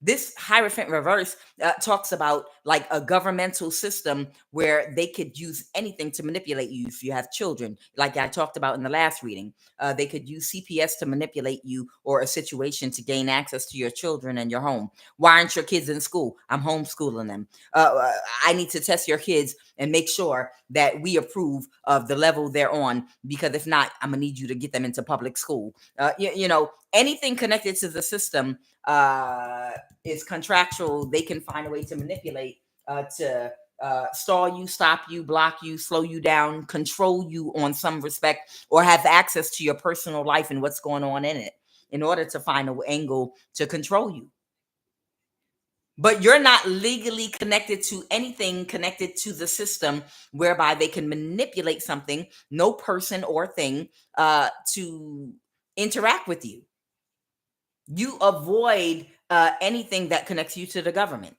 This Hierophant reverse talks about like a governmental system where they could use anything to manipulate you. If you have children, like I talked about in the last reading, they could use CPS to manipulate you or a situation to gain access to your children and your home. Why aren't your kids in school? I'm homeschooling them. I need to test your kids and make sure that we approve of the level they're on, because if not, I'm gonna need you to get them into public school. You know, anything connected to the system is contractual. They can find a way to manipulate to stall you, stop you, block you, slow you down, control you on some respect, or have access to your personal life and what's going on in it in order to find an angle to control you. But you're not legally connected to anything connected to the system whereby they can manipulate something, no person or thing, to interact with you. You avoid anything that connects you to the government.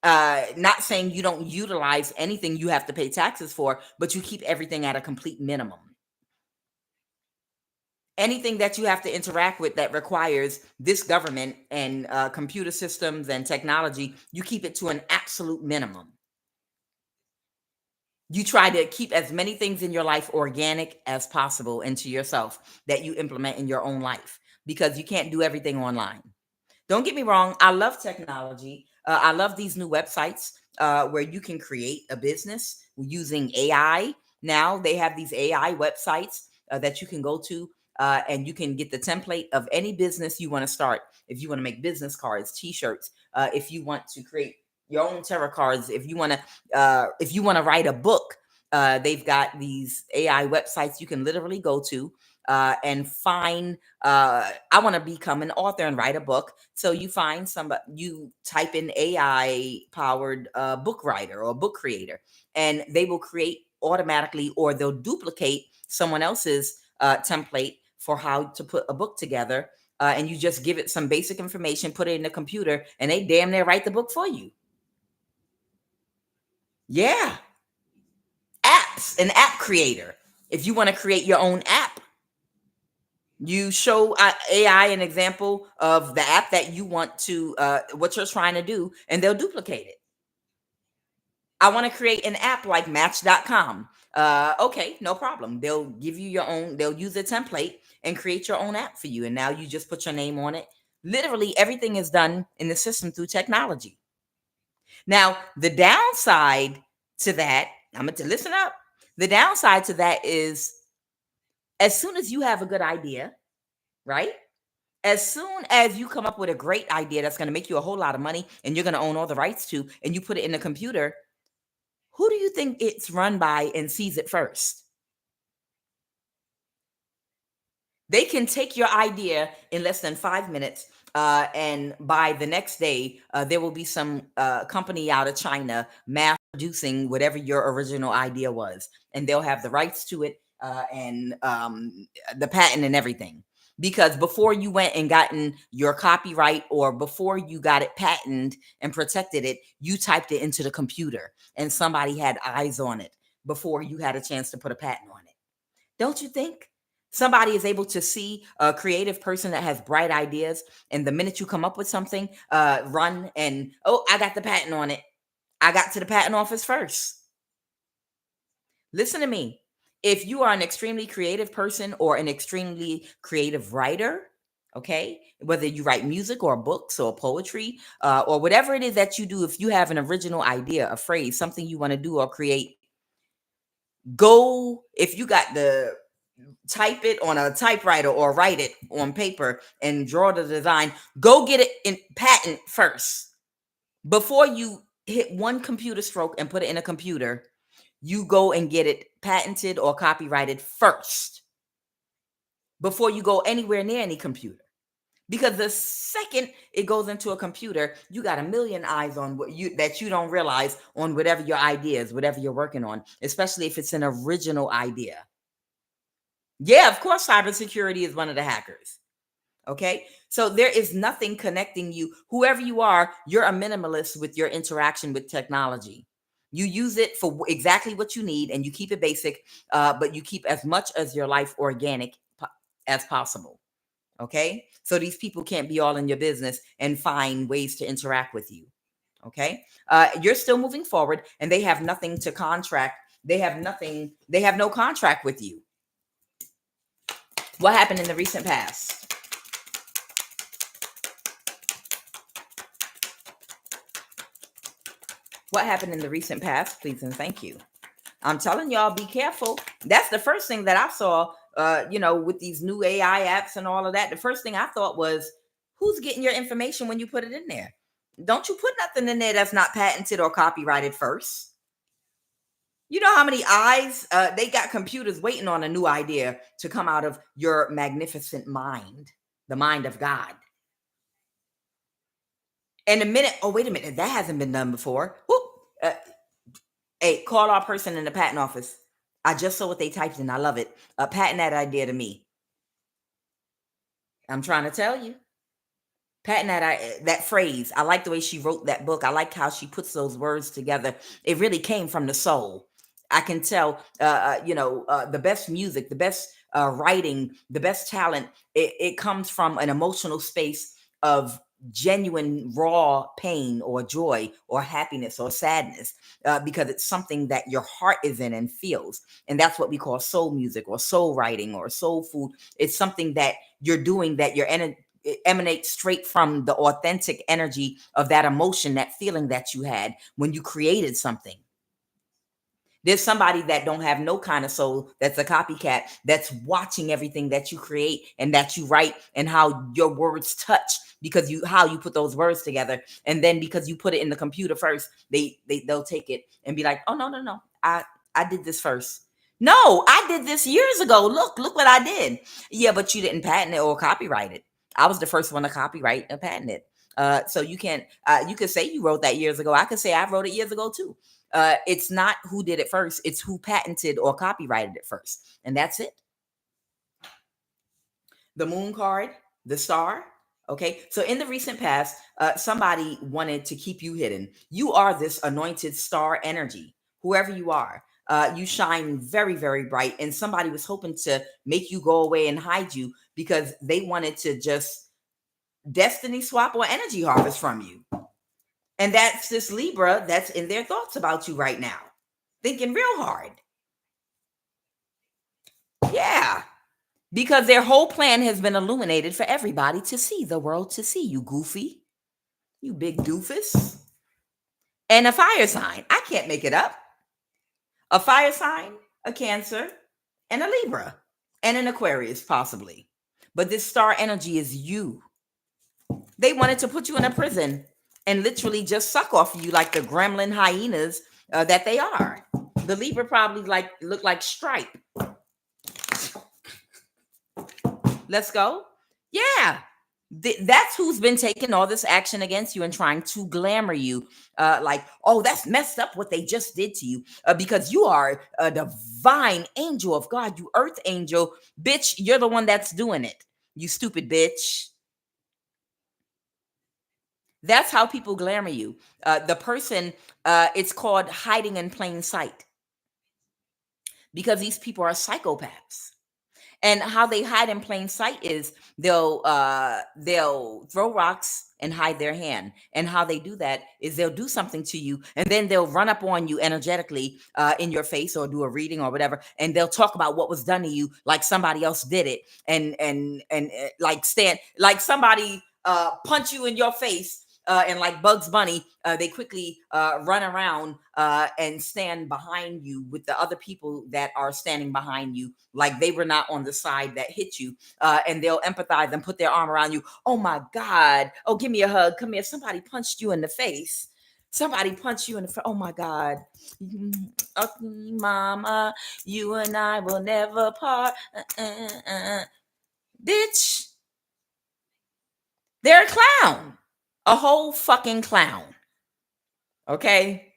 Not saying you don't utilize anything you have to pay taxes for, but you keep everything at a complete minimum. Anything that you have to interact with that requires this government and computer systems and technology, you keep it to an absolute minimum. You try to keep as many things in your life organic as possible into yourself that you implement in your own life, because you can't do everything online. Don't get me wrong. I love technology. I love these new websites where you can create a business using AI. Now they have these AI websites that you can go to and you can get the template of any business you want to start. If you want to make business cards, t-shirts, if you want to create your own tarot cards, if you want to write a book, they've got these AI websites you can literally go to and find, I want to become an author and write a book. So you find somebody, you type in AI powered book writer or book creator, and they will create automatically, or they'll duplicate someone else's template for how to put a book together. And you just give it some basic information, put it in the computer, and they damn near write the book for you. Yeah. Apps, an app creator. If you want to create your own app, you show AI an example of the app that you want to, what you're trying to do, and they'll duplicate it. I want to create an app like Match.com. Okay, no problem. They'll give you your own, they'll use a template and create your own app for you. And now you just put your name on it. Literally everything is done in the system through technology. Now, the downside to that, I'm going to listen up. The downside to that is, as soon as you have a good idea, right? As soon as you come up with a great idea that's going to make you a whole lot of money and you're going to own all the rights to, and you put it in the computer, who do you think it's run by and sees it first? They can take your idea in less than 5 minutes, and by the next day, there will be some company out of China mass producing whatever your original idea was, and they'll have the rights to it, and the patent and everything. Because before you went and gotten your copyright, or before you got it patented and protected it, you typed it into the computer, and somebody had eyes on it before you had a chance to put a patent on it. Don't you think? Somebody is able to see a creative person that has bright ideas, and the minute you come up with something, run and, oh, I got the patent on it. I got to the patent office first. Listen to me. If you are an extremely creative person or an extremely creative writer, okay, whether you write music or books or poetry, or whatever it is that you do, if you have an original idea, a phrase, something you want to do or create, go, if you got the, type it on a typewriter or write it on paper and draw the design, go get it in patent first. Before you hit one computer stroke and put it in a computer, you go and get it patented or copyrighted first before you go anywhere near any computer. Because the second it goes into a computer, you got a million eyes on what you, that you don't realize, on whatever your idea is, whatever you're working on, especially if it's an original idea. Yeah, of course, cybersecurity is one of the hackers. Okay. So there is nothing connecting you. Whoever you are, you're a minimalist with your interaction with technology. You use it for exactly what you need, and you keep it basic, but you keep as much as your life organic as possible. Okay. So these people can't be all in your business and find ways to interact with you. Okay. You're still moving forward, and they have nothing to contract. They have nothing. They have no contract with you. What happened in the recent past? What happened in the recent past, please and thank you. I'm telling y'all, be careful. That's the first thing that I saw, with these new AI apps and all of that. The first thing I thought was, who's getting your information when you put it in there? Don't you put nothing in there that's not patented or copyrighted first. You know how many eyes they got computers waiting on a new idea to come out of your magnificent mind, the mind of God. And a minute, oh, wait a minute, that hasn't been done before. Whoop, hey, call our person in the patent office. I just saw what they typed in. I love it. Patent that idea to me. I'm trying to tell you. Patent that phrase. I like the way she wrote that book. I like how she puts those words together. It really came from the soul. I can tell, the best music, the best writing, the best talent, it comes from an emotional space of genuine raw pain or joy or happiness or sadness, because it's something that your heart is in and feels. And that's what we call soul music or soul writing or soul food. It's something that you're doing, that it emanates straight from the authentic energy of that emotion, that feeling that you had when you created something. There's somebody that don't have no kind of soul, that's a copycat, that's watching everything that you create and that you write, and how your words touch, because how you put those words together. And then because you put it in the computer first, they'll take it and be like, oh, no, I did this first. No, I did this years ago. Look what I did. Yeah, but you didn't patent it or copyright it. I was the first one to copyright and patent it. So you can't. You could say you wrote that years ago. I could say I wrote it years ago too. It's not who did it first. It's who patented or copyrighted it first, and that's it. The moon card, the star. Okay, so in the recent past, somebody wanted to keep you hidden. You are this anointed star energy, whoever you are. You shine very, very bright, and somebody was hoping to make you go away and hide you because they wanted to just destiny swap or energy harvest from you. And that's this Libra that's in their thoughts about you right now, thinking real hard. Yeah. Because their whole plan has been illuminated for everybody to see, the world to see. You goofy, you big doofus. And a fire sign. I can't make it up. A fire sign, a Cancer, and a Libra, and an Aquarius, possibly. But this star energy is you. They wanted to put you in a prison and literally just suck off of you like the gremlin hyenas that they are. The Libra probably look like Stripe. Let's go. Yeah. That's who's been taking all this action against you and trying to glamour you. Like, oh, that's messed up what they just did to you. Because you are a divine angel of God, you earth angel. Bitch, you're the one that's doing it. You stupid bitch. That's how people glamour you. The person, it's called hiding in plain sight. Because these people are psychopaths. And how they hide in plain sight is they'll throw rocks and hide their hand. And how they do that is they'll do something to you and then they'll run up on you energetically in your face or do a reading or whatever, and they'll talk about what was done to you like somebody else did it, and like stand like somebody punch you in your face. And like Bugs Bunny, they quickly run around and stand behind you with the other people that are standing behind you, like they were not on the side that hit you. And they'll empathize and put their arm around you. Oh my God. Oh, give me a hug. Come here. Somebody punched you in the face. Somebody punched you in the face. Oh my God. Mama, you and I will never part. Bitch. They're a clown. A whole fucking clown. Okay?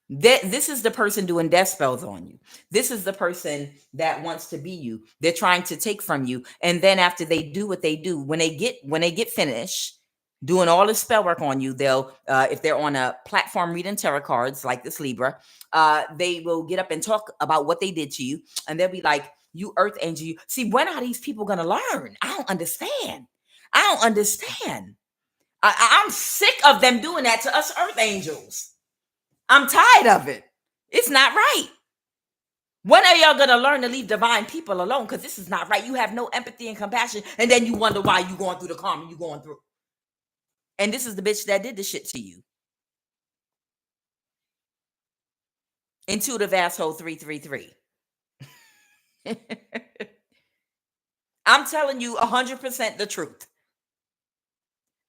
This is the person doing death spells on you. This is the person that wants to be you. They're trying to take from you. And then after they do what they do, when they get finished doing all the spell work on you, they'll if they're on a platform reading tarot cards like this Libra, they will get up and talk about what they did to you. And they'll be like, you earth angel. See, when are these people going to learn? I don't understand. I'm sick of them doing that to us earth angels. I'm tired of it. It's not right. When are y'all going to learn to leave divine people alone? Because this is not right. You have no empathy and compassion. And then you wonder why you're going through the karma you're going through. And this is the bitch that did the shit to you. Intuitive asshole 333. I'm telling you 100% the truth.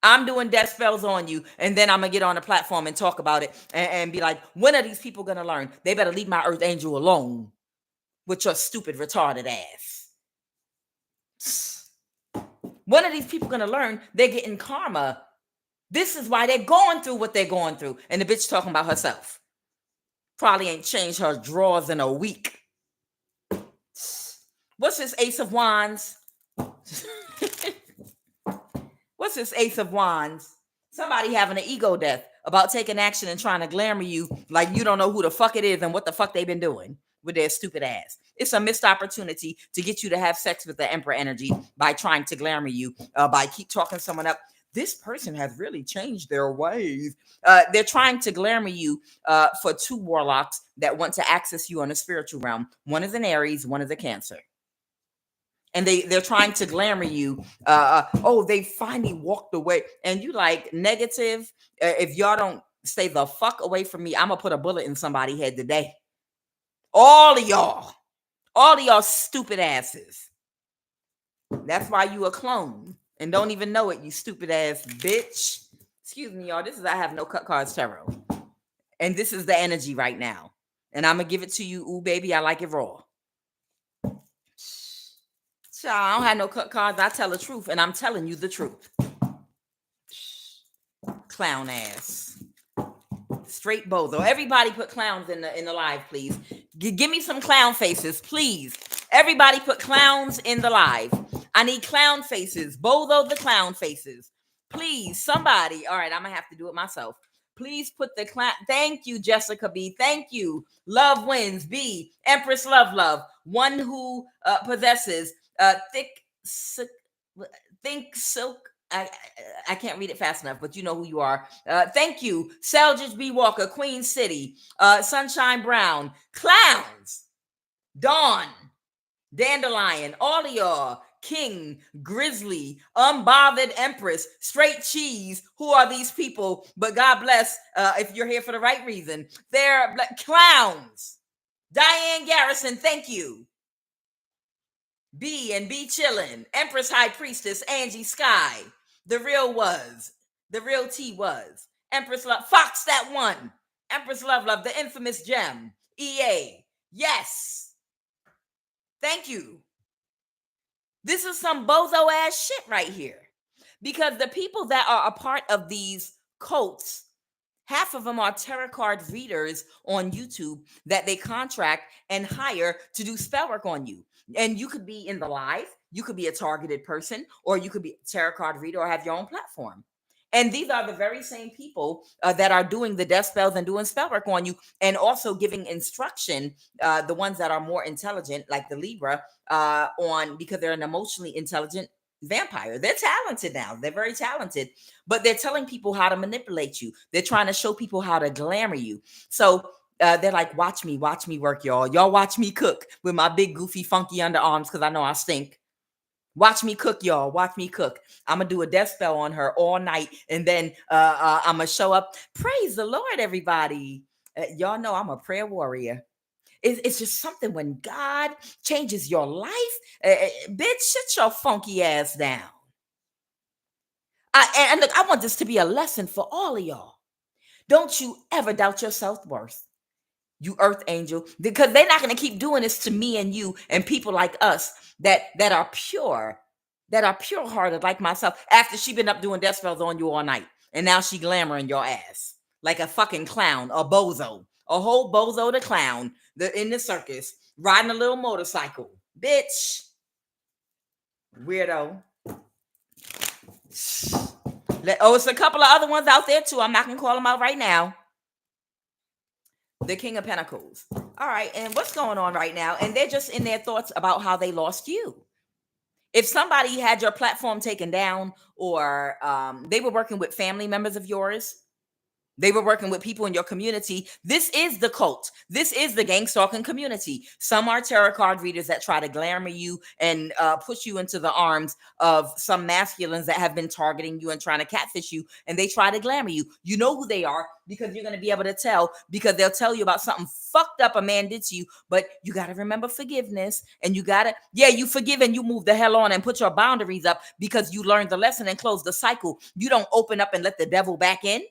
I'm doing death spells on you, and then I'm going to get on a platform and talk about it and be like, when are these people going to learn? They better leave my earth angel alone with your stupid, retarded ass. When are these people going to learn they're getting karma? This is why they're going through what they're going through. And the bitch talking about herself. Probably ain't changed her drawers in a week. What's this Ace of Wands? What's this Ace of Wands? Somebody having an ego death about taking action and trying to glamour you like you don't know who the fuck it is and what the fuck they've been doing with their stupid ass. It's a missed opportunity to get you to have sex with the Emperor energy by trying to glamour you, by keep talking someone up. This person has really changed their ways. They're trying to glamour you for two warlocks that want to access you on a spiritual realm. One is an Aries, one is a Cancer. And they're trying to glamour you. Oh, they finally walked away. And you like negative. If y'all don't stay the fuck away from me, I'm going to put a bullet in somebody's head today. All of y'all stupid asses. That's why you a clone and don't even know it, you stupid ass bitch. Excuse me, y'all. This is I Have No Cut Cards Tarot. And this is the energy right now. And I'm going to give it to you. Ooh, baby, I like it raw. So I don't have no cut cards. I tell the truth, and I'm telling you the truth. Clown ass. Straight bozo. Everybody put clowns in the live, please. Give me some clown faces, please. Everybody put clowns in the live. I need clown faces. Bozo the clown faces. Please, somebody. All right, I'm gonna have to do it myself. Please put the clown. Thank you, Jessica B. Thank you. Love wins. B. Empress Love. One who possesses thick, think silk. I can't read it fast enough, but you know who you are. Thank you, Selgers B. Walker, Queen City, Sunshine Brown, Clowns, Dawn, Dandelion, all of y'all, King, Grizzly, Unbothered Empress, Straight Cheese. Who are these people? But God bless if you're here for the right reason. They're clowns. Diane Garrison, thank you. B and B chillin', Empress High Priestess Angie Sky, the real T was, Empress Love, Fox that one, Empress Love, the infamous gem, EA, yes, thank you. This is some bozo ass shit right here, because the people that are a part of these cults, half of them are tarot card readers on YouTube that they contract and hire to do spell work on you. And you could be in the live, you could be a targeted person, or you could be a tarot card reader or have your own platform. And these are the very same people that are doing the death spells and doing spell work on you, and also giving instruction, the ones that are more intelligent, like the Libra, on, because they're an emotionally intelligent vampire. They're talented now. They're very talented, but they're telling people how to manipulate you. They're trying to show people how to glamour you. So they're like, watch me work, y'all. Y'all watch me cook with my big, goofy, funky underarms, because I know I stink. Watch me cook, y'all. Watch me cook. I'm going to do a death spell on her all night, and then I'm going to show up. Praise the Lord, everybody. Y'all know I'm a prayer warrior. It's just something when God changes your life. Bitch, sit your funky ass down. And look, I want this to be a lesson for all of y'all. Don't you ever doubt your self-worth, you earth angel, because they're not going to keep doing this to me and you and people like us that are pure, hearted like myself, after she been up doing death spells on you all night, and now she glamoring your ass like a fucking clown, a bozo, a whole bozo the clown in the circus, riding a little motorcycle. Bitch. Weirdo. It's a couple of other ones out there too. I'm not going to call them out right now. The King of Pentacles. All right. And what's going on right now? And they're just in their thoughts about how they lost you. If somebody had your platform taken down, or they were working with family members of yours, they were working with people in your community. This is the cult. This is the gang stalking community. Some are tarot card readers that try to glamour you and push you into the arms of some masculines that have been targeting you and trying to catfish you. And they try to glamour you. You know who they are, because you're going to be able to tell, because they'll tell you about something fucked up a man did to you. But you got to remember forgiveness. And you got to, you forgive and you move the hell on and put your boundaries up, because you learned the lesson and close the cycle. You don't open up and let the devil back in.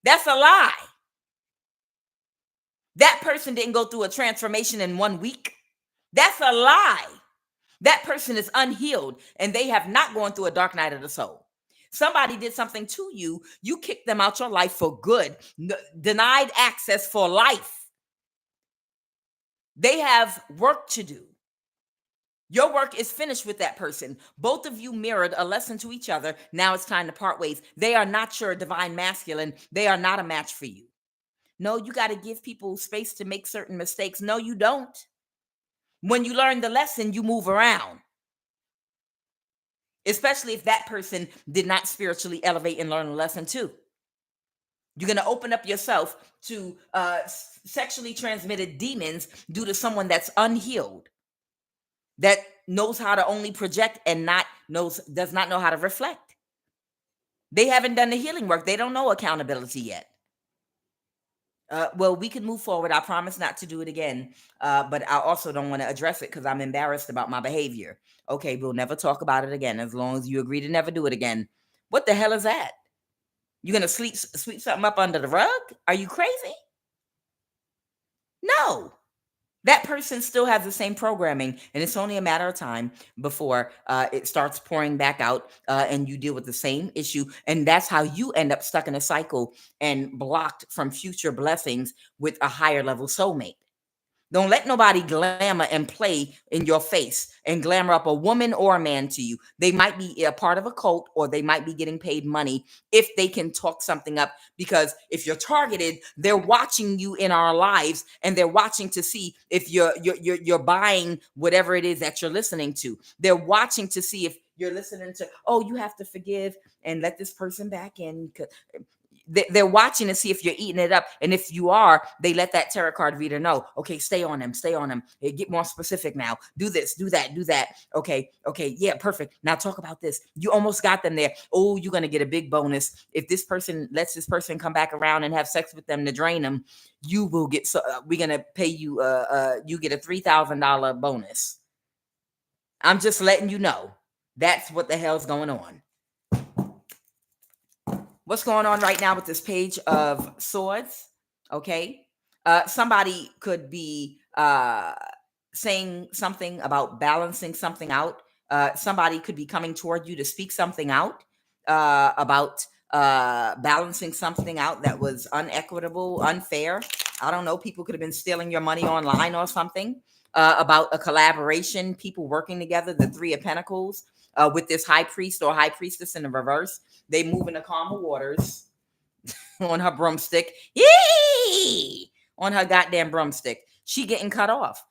That's a lie. That person didn't go through a transformation in 1 week. That's a lie. That person is unhealed, and they have not gone through a dark night of the soul. Somebody did something to you. You kicked them out your life for good, denied access for life. They have work to do. Your work is finished with that person. Both of you mirrored a lesson to each other. Now it's time to part ways. They are not your divine masculine. They are not a match for you. No, you got to give people space to make certain mistakes. No, you don't. When you learn the lesson, you move around. Especially if that person did not spiritually elevate and learn a lesson too. You're going to open up yourself to sexually transmitted demons due to someone that's unhealed, that knows how to only project and does not know how to reflect. They haven't done the healing work. They don't know accountability yet. Well, we can move forward. I promise not to do it again. But I also don't want to address it because I'm embarrassed about my behavior. Okay, we'll never talk about it again as long as you agree to never do it again. What the hell is that? You're going to sweep something up under the rug? Are you crazy? No. That person still has the same programming, and it's only a matter of time before it starts pouring back out, and you deal with the same issue. And that's how you end up stuck in a cycle and blocked from future blessings with a higher level soulmate. Don't let nobody glamour and play in your face and glamour up a woman or a man to you. They might be a part of a cult, or they might be getting paid money if they can talk something up. Because if you're targeted, they're watching you in our lives, and they're watching to see if you're buying whatever it is that you're listening to. They're watching to see if you're listening to, oh, you have to forgive and let this person back in. They're watching to see if you're eating it up. And if you are, they let that tarot card reader know, okay, stay on them, stay on them. Get more specific now. Do this, do that, do that. Okay, yeah, perfect. Now talk about this. You almost got them there. Oh, you're going to get a big bonus. If this person lets this person come back around and have sex with them to drain them, you will get, so we're going to pay you, you get a $3,000 bonus. I'm just letting you know. That's what the hell's going on. What's going on right now with this Page of Swords? Okay. Somebody could be saying something about balancing something out. Somebody could be coming toward you to speak something out about balancing something out that was unequitable, unfair. I don't know. People could have been stealing your money online or something. About a collaboration, people working together, the Three of Pentacles, with this high priest or high priestess in the reverse. They move in the calmer waters on her broomstick. Yee! On her goddamn broomstick. She getting cut off.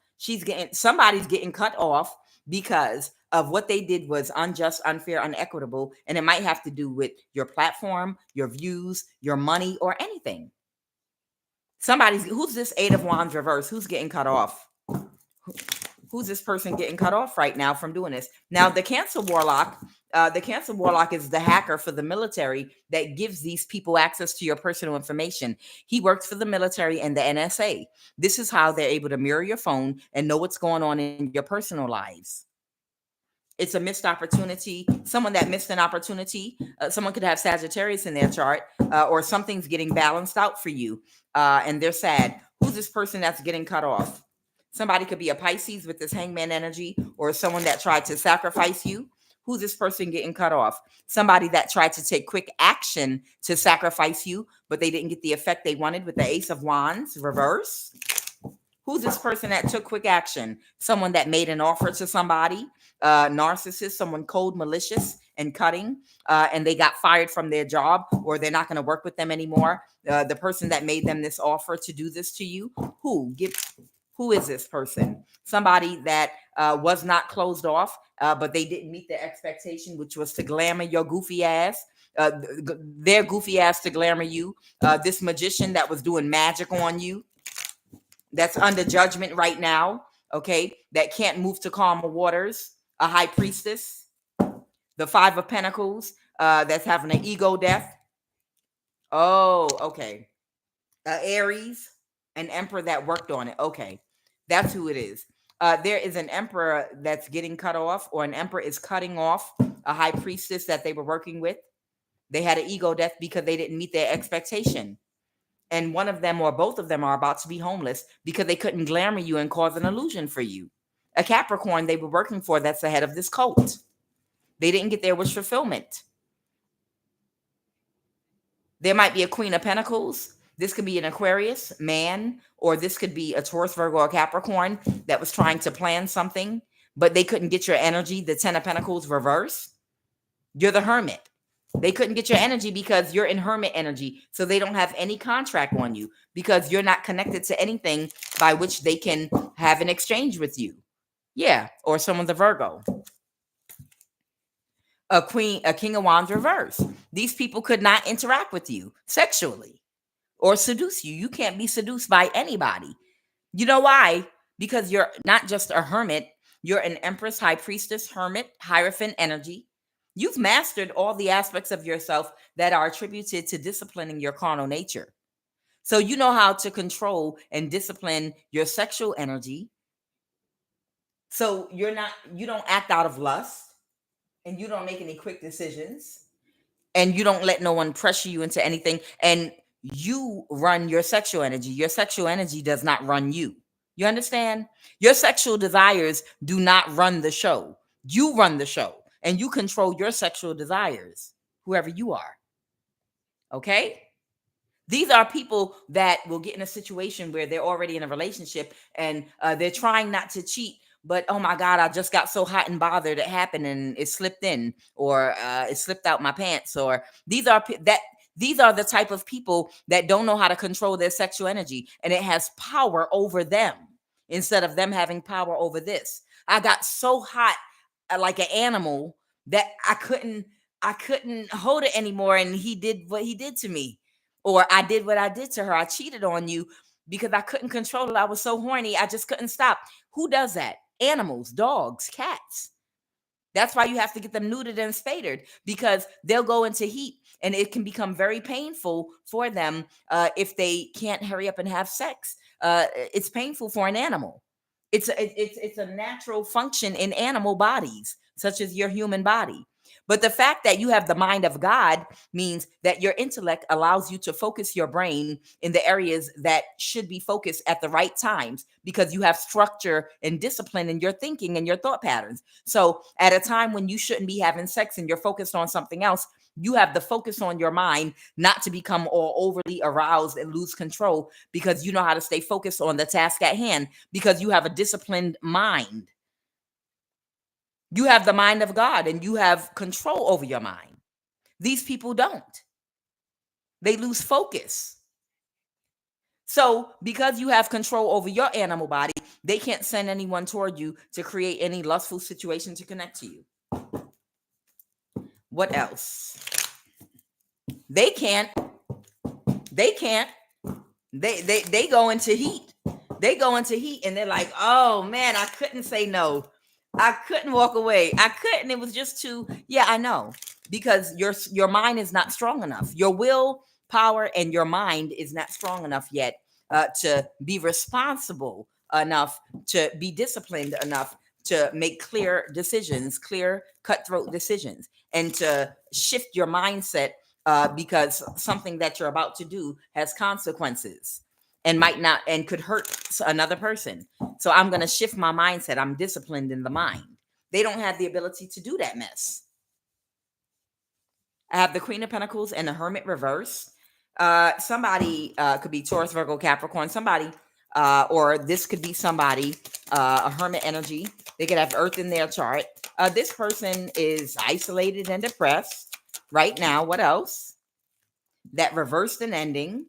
Somebody's getting cut off because of what they did was unjust, unfair, unequitable. And it might have to do with your platform, your views, your money, or anything. Who's this Eight of Wands reverse? Who's getting cut off? Who's this person getting cut off right now from doing this? Now, the Cancer Warlock is the hacker for the military that gives these people access to your personal information. He works for the military and the NSA. This is how they're able to mirror your phone and know what's going on in your personal lives. It's a missed opportunity. Someone that missed an opportunity. Someone could have Sagittarius in their chart, or something's getting balanced out for you, and they're sad. Who's this person that's getting cut off? Somebody could be a Pisces with this hangman energy, or someone that tried to sacrifice you. Who's this person getting cut off? Somebody that tried to take quick action to sacrifice you, but they didn't get the effect they wanted with the Ace of Wands reverse. Who's this person that took quick action? Someone that made an offer to somebody, narcissist, someone cold, malicious, and cutting, and they got fired from their job, or they're not going to work with them anymore. The person that made them this offer to do this to you, who is this person? Somebody that was not closed off, but they didn't meet the expectation, which was to glamour your goofy ass. Their goofy ass to glamour you. This magician that was doing magic on you, that's under judgment right now, okay? That can't move to calmer waters. A high priestess. The Five of Pentacles, that's having an ego death. Oh, okay. Aries, an emperor that worked on it. Okay. That's who it is. There is an emperor that's getting cut off, or an emperor is cutting off a high priestess that they were working with. They had an ego death because they didn't meet their expectation. And one of them or both of them are about to be homeless because they couldn't glamour you and cause an illusion for you. A Capricorn they were working for that's the head of this cult. They didn't get their wish fulfillment. There might be a Queen of Pentacles. This could be an Aquarius man, or this could be a Taurus, Virgo, or Capricorn that was trying to plan something, but they couldn't get your energy. The Ten of Pentacles reverse. You're the Hermit. They couldn't get your energy because you're in Hermit energy. So they don't have any contract on you because you're not connected to anything by which they can have an exchange with you. Yeah. Or someone's a Virgo. A King of Wands reverse. These people could not interact with you sexually or seduce you. You can't be seduced by anybody. You know why? Because you're not just a hermit. You're an Empress, High Priestess, Hermit, Hierophant energy. You've mastered all the aspects of yourself that are attributed to disciplining your carnal nature. So you know how to control and discipline your sexual energy. So you don't act out of lust, and you don't make any quick decisions, and you don't let no one pressure you into anything. And you run your sexual energy. Your sexual energy does not run you. You understand? Your sexual desires do not run the show. You run the show and you control your sexual desires, whoever you are. Okay? These are people that will get in a situation where they're already in a relationship and they're trying not to cheat, but oh my God, I just got so hot and bothered it happened and it slipped in, or it slipped out my pants, or these are the type of people that don't know how to control their sexual energy, and it has power over them instead of them having power over this. I got so hot like an animal that I couldn't hold it anymore, and he did what he did to me, or I did what I did to her. I cheated on you because I couldn't control it. I was so horny. I just couldn't stop. Who does that? Animals, dogs, cats. That's why you have to get them neutered and spaded, because they'll go into heat and it can become very painful for them if they can't hurry up and have sex. It's painful for an animal. It's a natural function in animal bodies, such as your human body. But the fact that you have the mind of God means that your intellect allows you to focus your brain in the areas that should be focused at the right times, because you have structure and discipline in your thinking and your thought patterns. So at a time when you shouldn't be having sex and you're focused on something else, you have the focus on your mind not to become all overly aroused and lose control, because you know how to stay focused on the task at hand, because you have a disciplined mind. You have the mind of God and you have control over your mind. These people don't. They lose focus. So, because you have control over your animal body, they can't send anyone toward you to create any lustful situation to connect to you. What else? They can't. They go into heat. They go into heat and they're like, "Oh man, I couldn't say no. I couldn't walk away. I couldn't. It was just too." Yeah, I know. Because your mind is not strong enough. Your will power and your mind is not strong enough yet to be responsible enough, to be disciplined enough to make clear decisions, clear cutthroat decisions, and to shift your mindset because something that you're about to do has consequences and might not and could hurt another person. So I'm going to shift my mindset. I'm disciplined in the mind. They don't have the ability to do that mess. I have the Queen of Pentacles and the Hermit reverse. Somebody could be Taurus, Virgo, Capricorn. Somebody, or this could be somebody, a Hermit energy. They could have Earth in their chart. This person is isolated and depressed right now. What else? That reversed an ending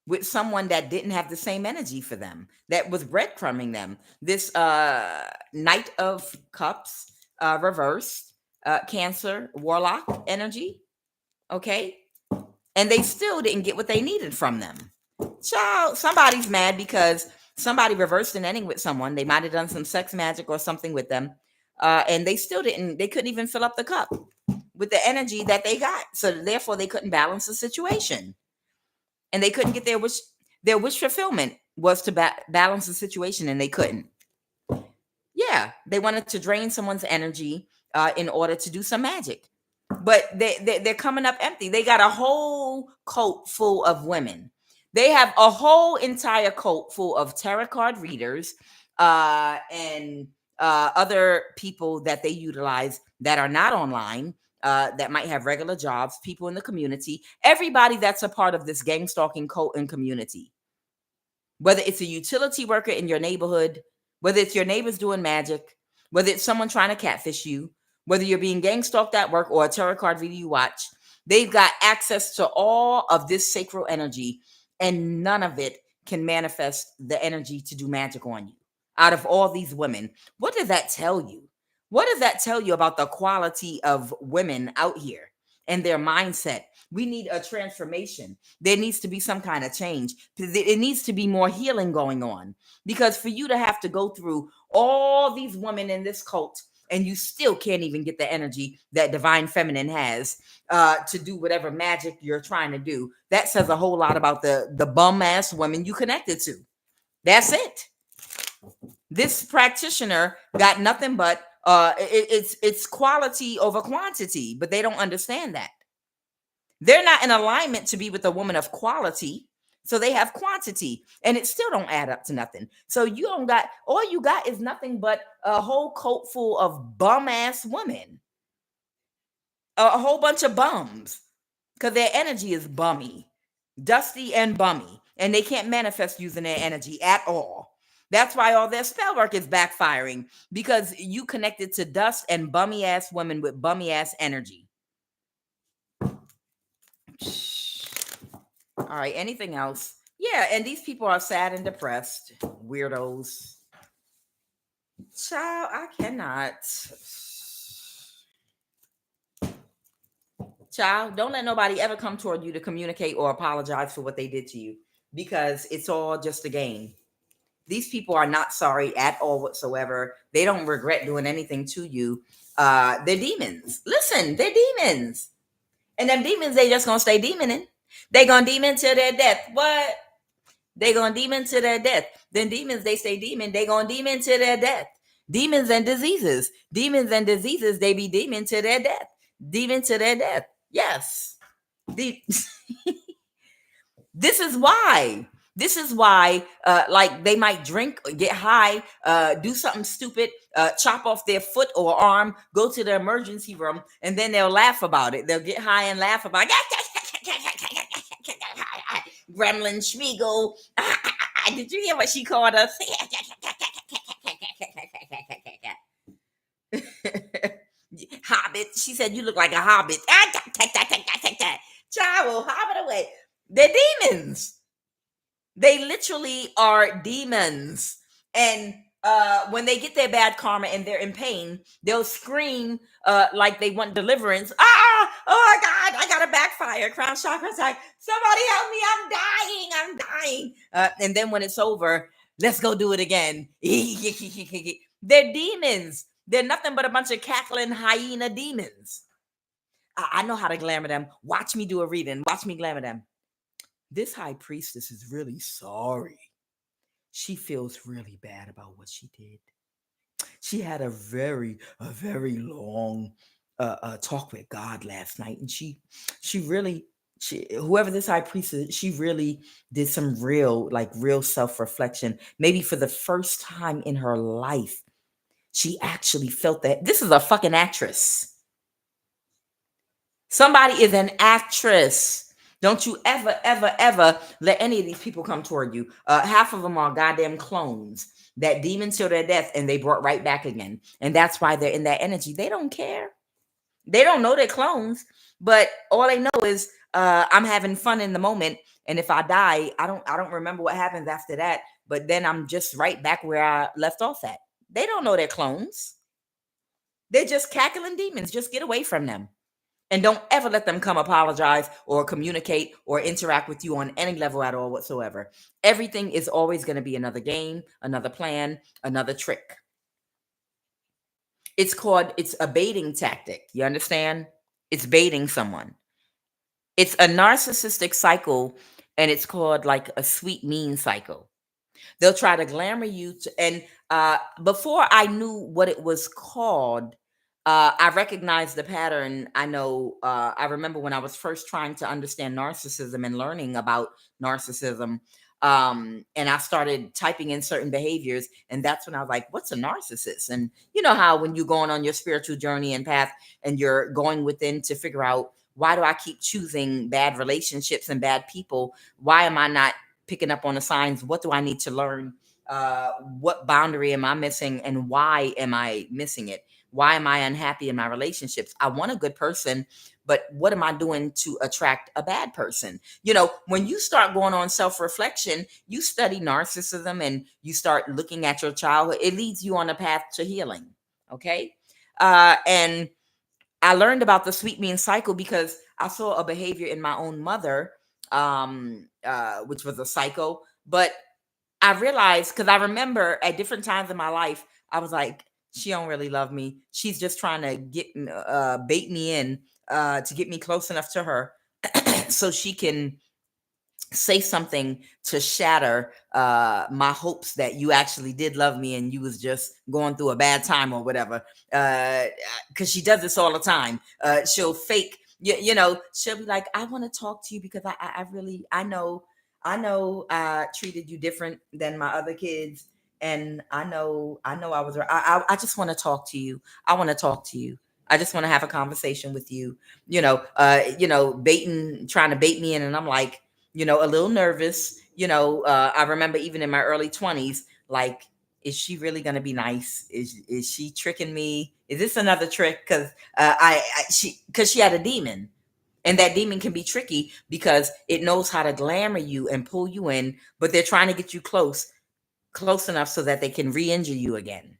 with someone that didn't have the same energy for them, that was breadcrumbing them. This Knight of Cups reversed, Cancer, Warlock energy. Okay. And they still didn't get what they needed from them. Child, somebody's mad because somebody reversed an ending with someone. They might have done some sex magic or something with them. And they still didn't, they couldn't even fill up the cup with the energy that they got. So therefore they couldn't balance the situation. And they couldn't get their wish fulfillment was to balance the situation, and they couldn't. Yeah, they wanted to drain someone's energy in order to do some magic. But they're coming up empty. They got a whole cult full of women. They have a whole entire cult full of tarot card readers and other people that they utilize that are not online, that might have regular jobs, people in the community, everybody that's a part of this gang stalking cult and community. Whether it's a utility worker in your neighborhood, whether it's your neighbors doing magic, whether it's someone trying to catfish you, whether you're being gang stalked at work or a tarot card video you watch, they've got access to all of this sacred energy, and none of it can manifest the energy to do magic on you. Out of all these women, what does that tell you? What does that tell you about the quality of women out here and their mindset? We need a transformation. There needs to be some kind of change. It needs to be more healing going on, because for you to have to go through all these women in this cult and you still can't even get the energy that divine feminine has to do whatever magic you're trying to do, that says a whole lot about the bum ass women you connected to. That's it. This practitioner got nothing but it's quality over quantity, but they don't understand that. They're not in alignment to be with a woman of quality. So they have quantity, and it still don't add up to nothing. So you don't got, all you got is nothing but a whole coat full of bum ass women, a whole bunch of bums, because their energy is bummy, dusty and bummy, and they can't manifest using their energy at all. That's why all their spell work is backfiring, because you connected to dust and bummy ass women with bummy ass energy. All right, anything else? Yeah, and these people are sad and depressed. Weirdos. Child, I cannot. Child, don't let nobody ever come toward you to communicate or apologize for what they did to you, because it's all just a game. These people are not sorry at all whatsoever. They don't regret doing anything to you. They're demons. Listen, they're demons. And them demons, they just gonna stay demoning. They gonna demon till their death. What? They gonna demon to their death. Then demons, they say demon, they gonna demon to their death. Demons and diseases. Demons and diseases, they be demon to their death. Demon to their death. Yes. This is why. This is why, like, they might drink, get high, do something stupid, chop off their foot or arm, go to the emergency room, and then they'll laugh about it. They'll get high and laugh about it. Gremlin Schmiegel. Did you hear what she called us? Hobbit. She said, you look like a hobbit. Child will hobbit away. They're demons. They literally are demons. And when they get their bad karma and they're in pain, they'll scream like they want deliverance. Oh my God, I got a backfire, crown chakra attack. Somebody help me, I'm dying. And then when it's over, let's go do it again. They're demons. They're nothing but a bunch of cackling hyena demons. I know how to glamour them. Watch me do a reading. Watch me glamour them. This high priestess is really sorry. She feels really bad about what she did. She had a very long talk with God last night, and she really, whoever this high priestess is, she really did some real self-reflection. Maybe for the first time in her life, she actually felt that this is a fucking actress. Somebody is an actress. Don't you ever let any of these people come toward you. Half of them are goddamn clones that demon till their death, and they brought right back again. And that's why they're in that energy. They don't care. They don't know they're clones, but all they know is I'm having fun in the moment. And if I die, I don't remember what happens after that. But then I'm just right back where I left off at. They don't know they're clones. They're just cackling demons. Just get away from them. And don't ever let them come apologize or communicate or interact with you on any level at all whatsoever. Everything is always going to be another game, another plan, another trick. It's a baiting tactic. You understand? It's baiting someone. It's a narcissistic cycle, and it's called like a sweet mean cycle. They'll try to glamour you and before I knew what it was called, I recognized the pattern. I remember when I was first trying to understand narcissism and learning about narcissism, and I started typing in certain behaviors, and that's when I was like, what's a narcissist? And you know how when you're going on your spiritual journey and path and you're going within to figure out, why do I keep choosing bad relationships and bad people? Why am I not picking up on the signs? What do I need to learn? What boundary am I missing, and why am I missing it? Why am I unhappy in my relationships? I want a good person, but what am I doing to attract a bad person? You know, when you start going on self-reflection, you study narcissism and you start looking at your childhood, it leads you on a path to healing. Okay. And I learned about the sweet mean cycle because I saw a behavior in my own mother, which was a psycho. But I realized, because I remember at different times in my life, I was like, she don't really love me. She's just trying to bait me in to get me close enough to her so she can say something to shatter my hopes that you actually did love me and you was just going through a bad time or whatever. Because she does this all the time. She'll fake, you know, she'll be like, I want to talk to you because I know I know I treated you different than my other kids, and I know I was. I just want to talk to you. I want to talk to you. I just want to have a conversation with you. Baiting, trying to bait me in, and I'm like, a little nervous. I remember even in my early 20s, like, is she really gonna be nice? Is she tricking me? Is this another trick? Because she had a demon, and that demon can be tricky because it knows how to glamour you and pull you in, but they're trying to get you close enough so that they can re-injure you again.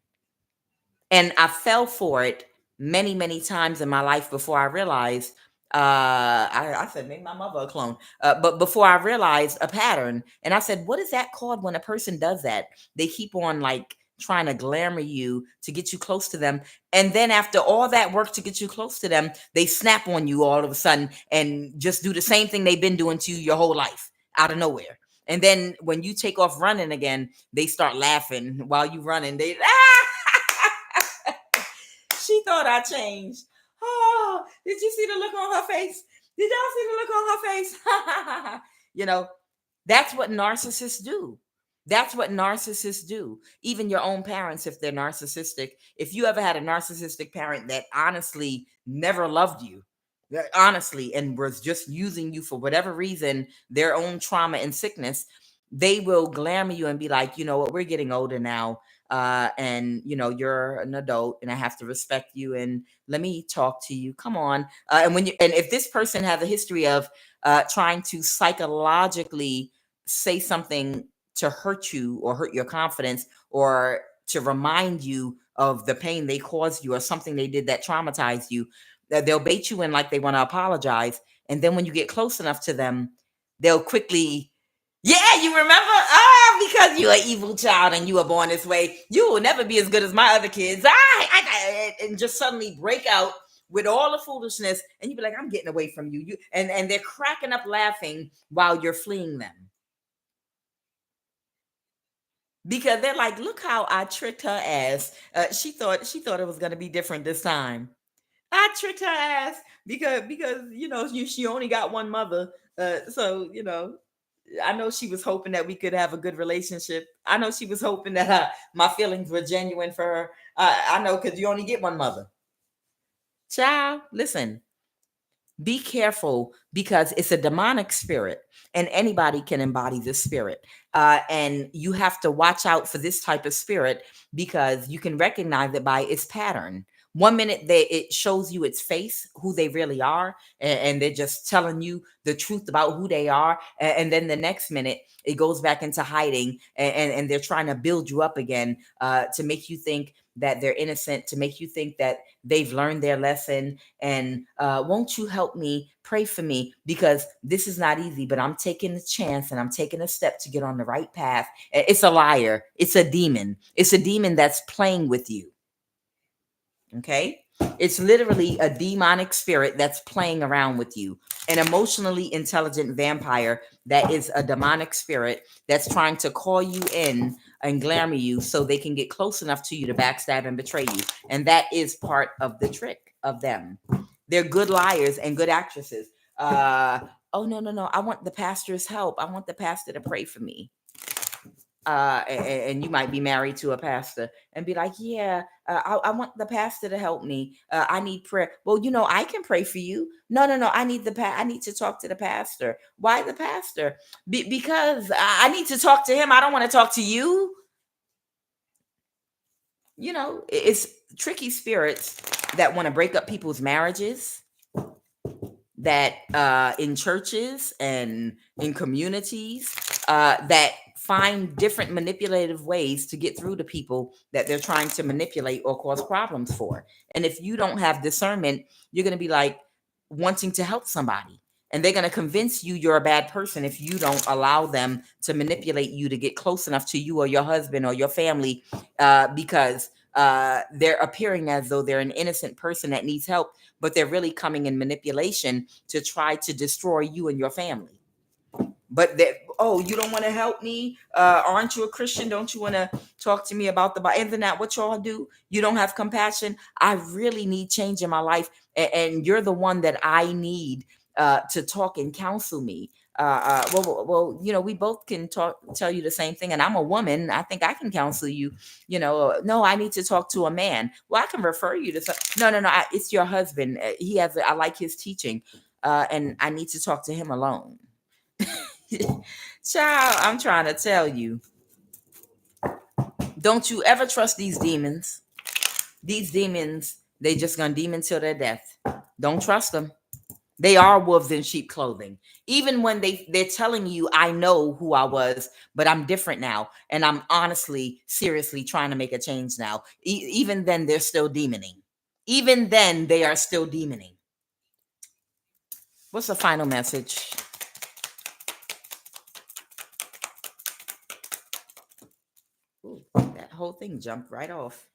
And I fell for it many, many times in my life before I realized. I said, make my mother a clone. But before I realized a pattern, and I said, what is that called when a person does that? They keep on like trying to glamour you to get you close to them. And then after all that work to get you close to them, they snap on you all of a sudden and just do the same thing they've been doing to you your whole life out of nowhere. And then when you take off running again, they start laughing while you running. They she thought I changed. Oh, did you see the look on her face? Did y'all see the look on her face? you know, that's what narcissists do. That's what narcissists do. Even your own parents, if they're narcissistic, if you ever had a narcissistic parent that honestly never loved you, honestly, and was just using you for whatever reason, their own trauma and sickness, they will glamour you and be like, you know what, we're getting older now. And you're an adult and I have to respect you and let me talk to you. Come on. And if this person has a history of trying to psychologically say something to hurt you or hurt your confidence or to remind you of the pain they caused you or something they did that traumatized you, they'll bait you in like they want to apologize. And then when you get close enough to them, they'll quickly, yeah, you remember? Because you're an evil child and you were born this way, you will never be as good as my other kids. And just suddenly break out with all the foolishness, and you be like, I'm getting away from you. And they're cracking up laughing while you're fleeing them. Because they're like, look how I tricked her ass. She thought it was gonna be different this time. I tricked her ass because she only got one mother. So I know she was hoping that we could have a good relationship. I know she was hoping that my feelings were genuine for her. I know, because you only get one mother. Child, listen, be careful because it's a demonic spirit and anybody can embody this spirit. And you have to watch out for this type of spirit because you can recognize it by its pattern. One minute it shows you its face, who they really are, and they're just telling you the truth about who they are. And then the next minute it goes back into hiding, and they're trying to build you up again to make you think that they're innocent, to make you think that they've learned their lesson. And won't you help me, pray for me, because this is not easy, but I'm taking a chance and I'm taking a step to get on the right path. It's a liar. It's a demon. It's a demon that's playing with you. Okay. It's literally a demonic spirit that's playing around with you. An emotionally intelligent vampire that is a demonic spirit that's trying to call you in and glamour you so they can get close enough to you to backstab and betray you. And that is part of the trick of them. They're good liars and good actresses. Oh, no. I want the pastor's help. I want the pastor to pray for me. And you might be married to a pastor and be like, yeah, I want the pastor to help me. I need prayer. Well, I can pray for you. No. I need I need to talk to the pastor. Why the pastor? Because I need to talk to him. I don't want to talk to you. It's tricky spirits that want to break up people's marriages, that in churches and in communities that find different manipulative ways to get through to people that they're trying to manipulate or cause problems for. And if you don't have discernment, you're going to be like wanting to help somebody. And they're going to convince you you're a bad person if you don't allow them to manipulate you to get close enough to you or your husband or your family, because they're appearing as though they're an innocent person that needs help, but they're really coming in manipulation to try to destroy you and your family. But you don't want to help me? Aren't you a Christian? Don't you want to talk to me about the Bible? Isn't that what y'all do? You don't have compassion? I really need change in my life, and you're the one that I need to talk and counsel me. we both can tell you the same thing, and I'm a woman. I think I can counsel you. No, I need to talk to a man. Well, I can refer you to no. It's your husband. I like his teaching, and I need to talk to him alone. Child, I'm trying to tell you, don't you ever trust these demons. These demons, they just gonna demon till their death. Don't trust them. They are wolves in sheep clothing. Even when they're telling you, I know who I was, but I'm different now, and I'm honestly, seriously trying to make a change now. Even then, they're still demoning. Even then, they are still demoning. What's the final message? Ooh, that whole thing jumped right off.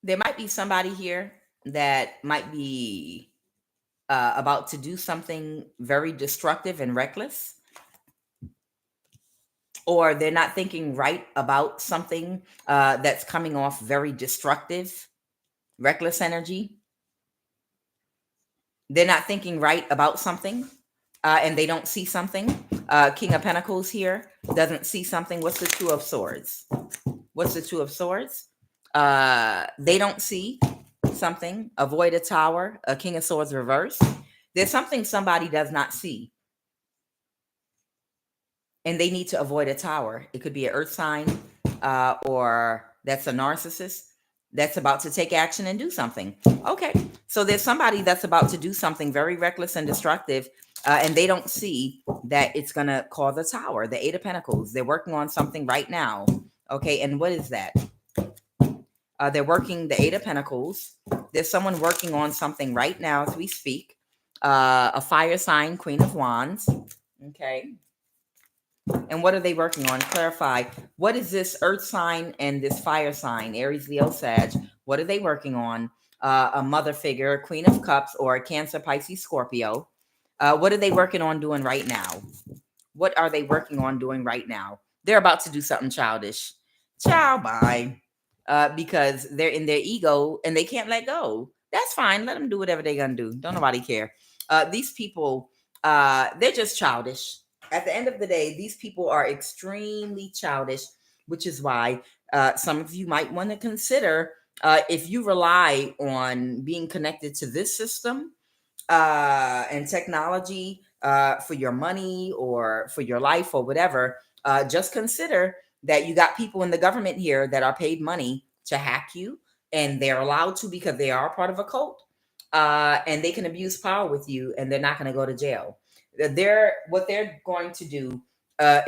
There might be somebody here that might be about to do something very destructive and reckless, or they're not thinking right about something that's coming off very destructive, reckless energy. They're not thinking right about something, and they don't see something. King of Pentacles here doesn't see something. What's the Two of Swords? What's the Two of Swords? They don't see something. Avoid a tower. A King of Swords reverse. There's something somebody does not see, and they need to avoid a tower. It could be an earth sign, or that's a narcissist that's about to take action and do something. Okay, so there's somebody that's about to do something very reckless and destructive, and they don't see that it's going to cause a tower. The Eight of Pentacles. They're working on something right now. Okay, and what is that? They're working the Eight of Pentacles. There's someone working on something right now as we speak. A fire sign, Queen of Wands. Okay. And what are they working on? Clarify. What is this earth sign and this fire sign? Aries, Leo, Sag. What are they working on? A mother figure, Queen of Cups, or a Cancer, Pisces, Scorpio. What are they working on doing right now? What are they working on doing right now? They're about to do something childish. Ciao, bye. Because they're in their ego and they can't let go. That's fine. Let them do whatever they're going to do. Don't nobody care. These people, they're just childish. At the end of the day, these people are extremely childish, which is why some of you might want to consider, if you rely on being connected to this system and technology for your money or for your life or whatever, just consider that you got people in the government here that are paid money to hack you, and they're allowed to because they are part of a cult, and they can abuse power with you, and they're not going to go to jail. What they're going to do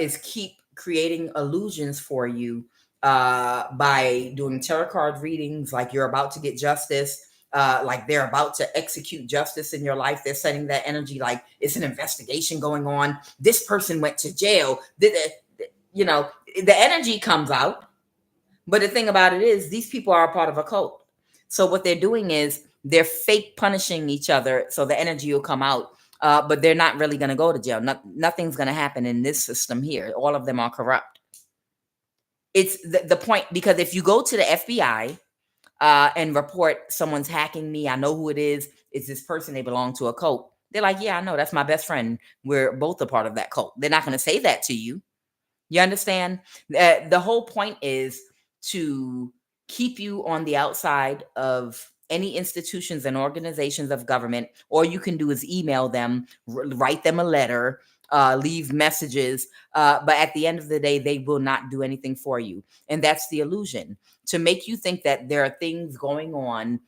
is keep creating illusions for you by doing tarot card readings, like you're about to get justice, like they're about to execute justice in your life. They're setting that energy like it's an investigation going on. This person went to jail. The energy comes out. But the thing about it is, these people are a part of a cult. So what they're doing is they're fake punishing each other so the energy will come out. But they're not really going to go to jail. Nothing's going to happen in this system here. All of them are corrupt. It's the point, because if you go to the FBI and report someone's hacking me, I know who it is. It's this person. They belong to a cult. They're like, yeah, I know. That's my best friend. We're both a part of that cult. They're not going to say that to you. You understand? The whole point is to keep you on the outside of any institutions and organizations of government. All you can do is email them, write them a letter, leave messages. But at the end of the day, they will not do anything for you. And that's the illusion, to make you think that there are things going on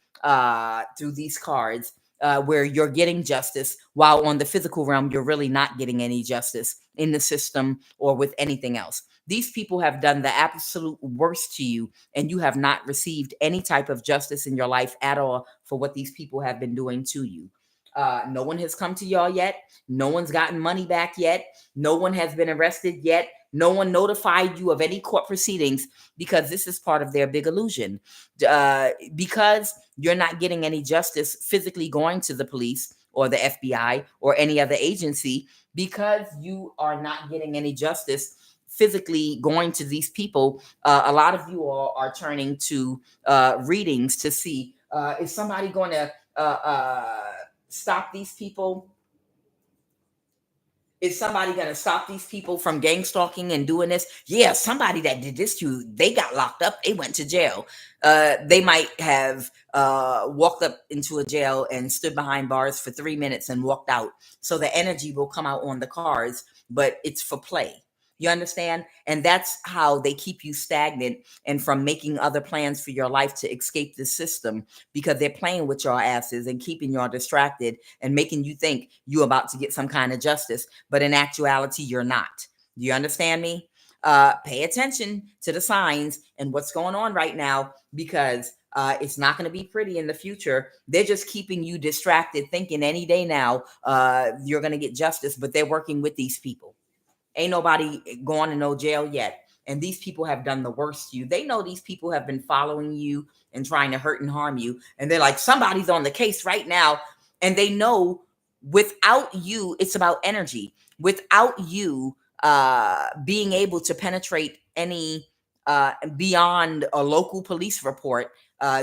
through these cards where you're getting justice, while on the physical realm, you're really not getting any justice in the system or with anything else. These people have done the absolute worst to you, and you have not received any type of justice in your life at all for what these people have been doing to you. No one has come to y'all yet. No one's gotten money back yet. No one has been arrested yet. No one notified you of any court proceedings, because this is part of their big illusion. Because you're not getting any justice physically going to the police or the FBI or any other agency, because you are not getting any justice physically going to these people, a lot of you all are turning to readings to see, is somebody going to stop these people? Is somebody going to stop these people from gang stalking and doing this? Yeah, somebody that did this to you, they got locked up. They went to jail. They might have walked up into a jail and stood behind bars for 3 minutes and walked out. So the energy will come out on the cards, but it's for play. You understand? And that's how they keep you stagnant and from making other plans for your life to escape the system, because they're playing with your asses and keeping y'all distracted and making you think you're about to get some kind of justice, but in actuality, you're not. Do you understand me? Pay attention to the signs and what's going on right now, because it's not going to be pretty in the future. They're just keeping you distracted, thinking any day now you're going to get justice, but they're working with these people. Ain't nobody going to no jail yet. And these people have done the worst to you. They know these people have been following you and trying to hurt and harm you. And they're like, somebody's on the case right now. And they know without you, it's about energy. Without you being able to penetrate any beyond a local police report,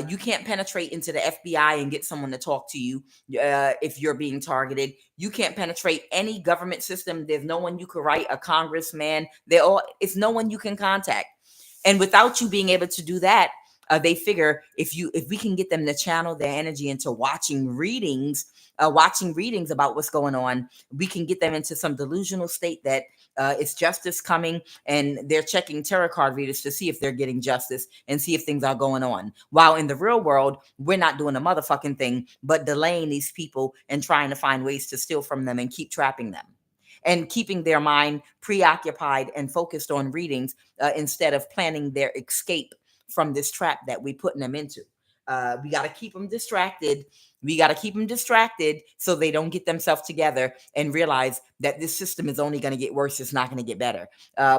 you can't penetrate into the FBI and get someone to talk to you if you're being targeted. You can't penetrate any government system. There's no one you could write, a congressman. It's no one you can contact. And without you being able to do that, they figure if we can get them to channel their energy into watching readings about what's going on, we can get them into some delusional state that it's justice coming, and they're checking tarot card readers to see if they're getting justice and see if things are going on. While in the real world, we're not doing a motherfucking thing but delaying these people and trying to find ways to steal from them and keep trapping them and keeping their mind preoccupied and focused on readings instead of planning their escape from this trap that we're putting them into. We got to keep them distracted. We got to keep them distracted so they don't get themselves together and realize that this system is only going to get worse. It's not going to get better.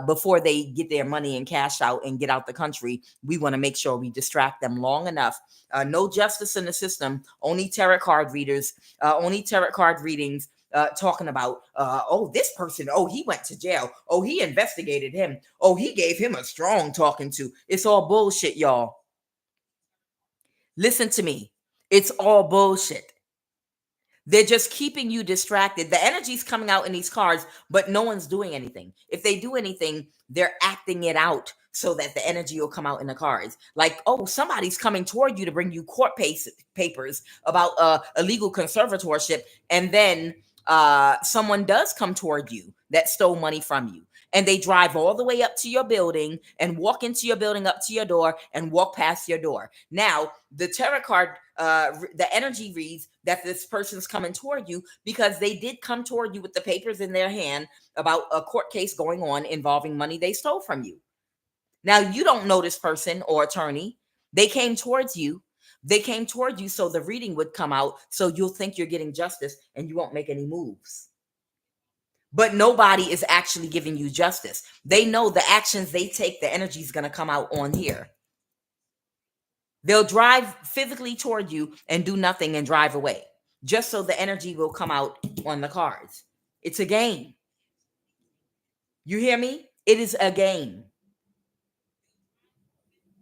Before they get their money and cash out and get out the country, we want to make sure we distract them long enough. No justice in the system. Only tarot card readers. Only tarot card readings. Talking about, this person, he went to jail. Oh, he investigated him. Oh, he gave him a strong talking to. It's all bullshit, y'all. Listen to me. It's all bullshit. They're just keeping you distracted. The energy's coming out in these cards, but no one's doing anything. If they do anything, they're acting it out so that the energy will come out in the cards. Like, somebody's coming toward you to bring you court papers about illegal conservatorship. And then someone does come toward you that stole money from you. And they drive all the way up to your building and walk into your building, up to your door, and walk past your door. Now, the tarot card, the energy reads that this person's coming toward you because they did come toward you with the papers in their hand about a court case going on involving money they stole from you. Now, you don't know this person or attorney. They came towards you. They came toward you so the reading would come out, so you'll think you're getting justice and you won't make any moves. But nobody is actually giving you justice. They know the actions they take, the energy is going to come out on here. They'll drive physically toward you and do nothing and drive away, just so the energy will come out on the cards. It's a game. You hear me? It is a game.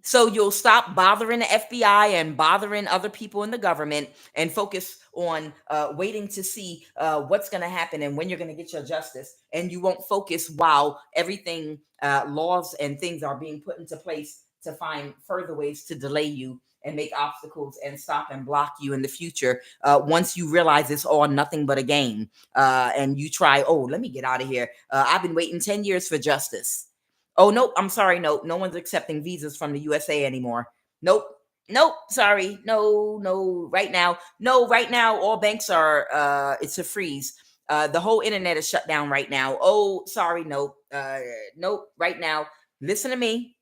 So you'll stop bothering the FBI and bothering other people in the government and focus on waiting to see what's going to happen and when you're going to get your justice. And you won't focus while everything, laws and things are being put into place to find further ways to delay you and make obstacles and stop and block you in the future. Once you realize it's all nothing but a game and you try, let me get out of here. I've been waiting 10 years for justice. Oh, nope. I'm sorry. No one's accepting visas from the USA anymore. Nope. Sorry. No. Right now. No, right now, all banks are, it's a freeze. The whole internet is shut down right now. Oh, sorry. Nope. Nope. Right now. Listen to me.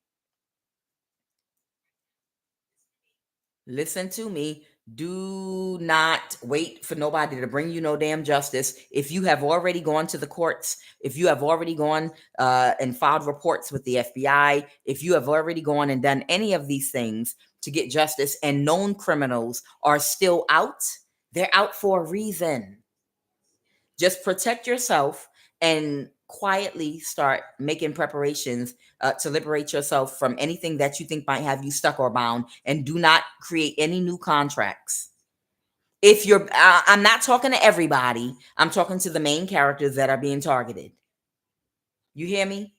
Listen to me. Do not wait for nobody to bring you no damn justice. If you have already gone to the courts, if you have already gone and filed reports with the FBI, if you have already gone and done any of these things to get justice and known criminals are still out, they're out for a reason. Just protect yourself and quietly start making preparations to liberate yourself from anything that you think might have you stuck or bound, and do not create any new contracts. If you're, I'm not talking to everybody. I'm talking to the main characters that are being targeted. You hear me?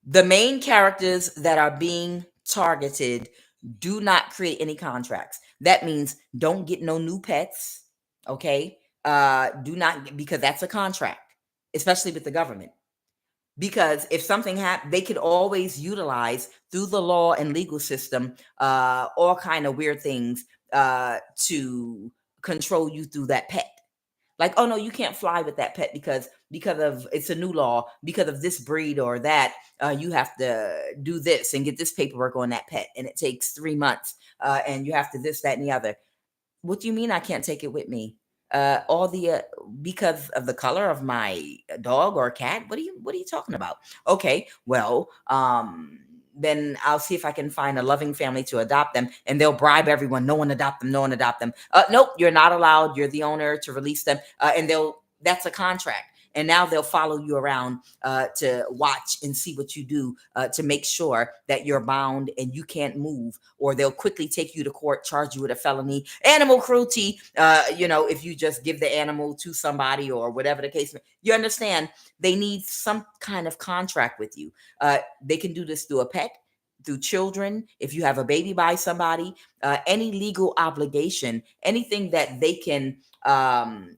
The main characters that are being targeted, do not create any contracts. That means don't get no new pets. Okay. Do not, because that's a contract, especially with the government. Because if something happens, they could always utilize through the law and legal system all kind of weird things to control you through that pet. Like, oh no, you can't fly with that pet because of, it's a new law, because of this breed or that. You have to do this and get this paperwork on that pet, and it takes 3 months. And you have to this, that, and the other. What do you mean I can't take it with me? All the because of the color of my dog or cat? What are you talking about? Okay, well, then I'll see if I can find a loving family to adopt them, and they'll bribe everyone. No one adopt them. No one adopt them. Nope, you're not allowed. You're the owner to release them, and that's a contract. And now they'll follow you around to watch and see what you do to make sure that you're bound and you can't move, or they'll quickly take you to court, charge you with a felony, animal cruelty. If you just give the animal to somebody or whatever the case may, you understand, they need some kind of contract with you. They can do this through a pet, through children, if you have a baby by somebody, any legal obligation, anything that they can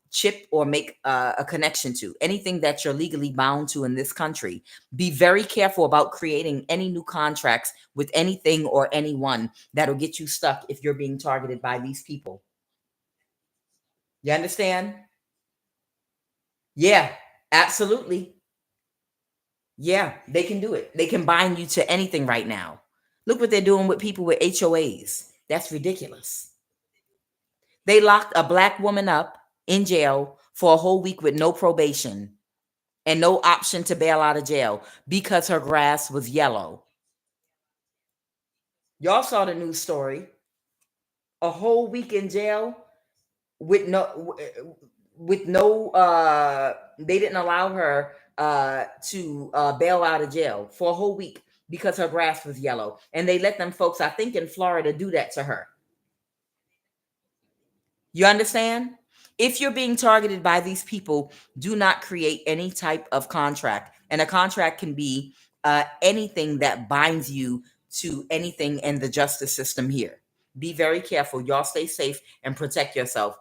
chip or make a connection to, anything that you're legally bound to in this country. Be very careful about creating any new contracts with anything or anyone that'll get you stuck if you're being targeted by these people. You understand? Yeah, absolutely. Yeah, they can do it. They can bind you to anything right now. Look what they're doing with people with HOAs. That's ridiculous. They locked a black woman up in jail for a whole week with no probation and no option to bail out of jail because her grass was yellow. Y'all saw the news story. A whole week in jail with no they didn't allow her to bail out of jail for a whole week because her grass was yellow. And they let them folks, I think in Florida, do that to her. You understand? If you're being targeted by these people, do not create any type of contract. And a contract can be anything that binds you to anything in the justice system here. Be very careful. Y'all stay safe and protect yourself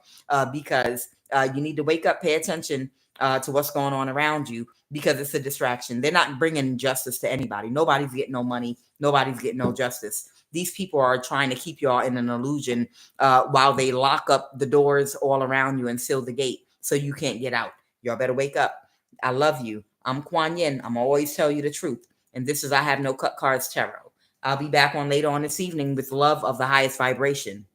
because you need to wake up, pay attention to what's going on around you, because it's a distraction. They're not bringing justice to anybody. Nobody's getting no money. Nobody's getting no justice. These people are trying to keep y'all in an illusion while they lock up the doors all around you and seal the gate so you can't get out. Y'all better wake up. I love you. I'm QUAN Yin. I'm always tell you the truth. And this is I Have No Cut Cards Tarot. I'll be back on later on this evening with love of the highest vibration.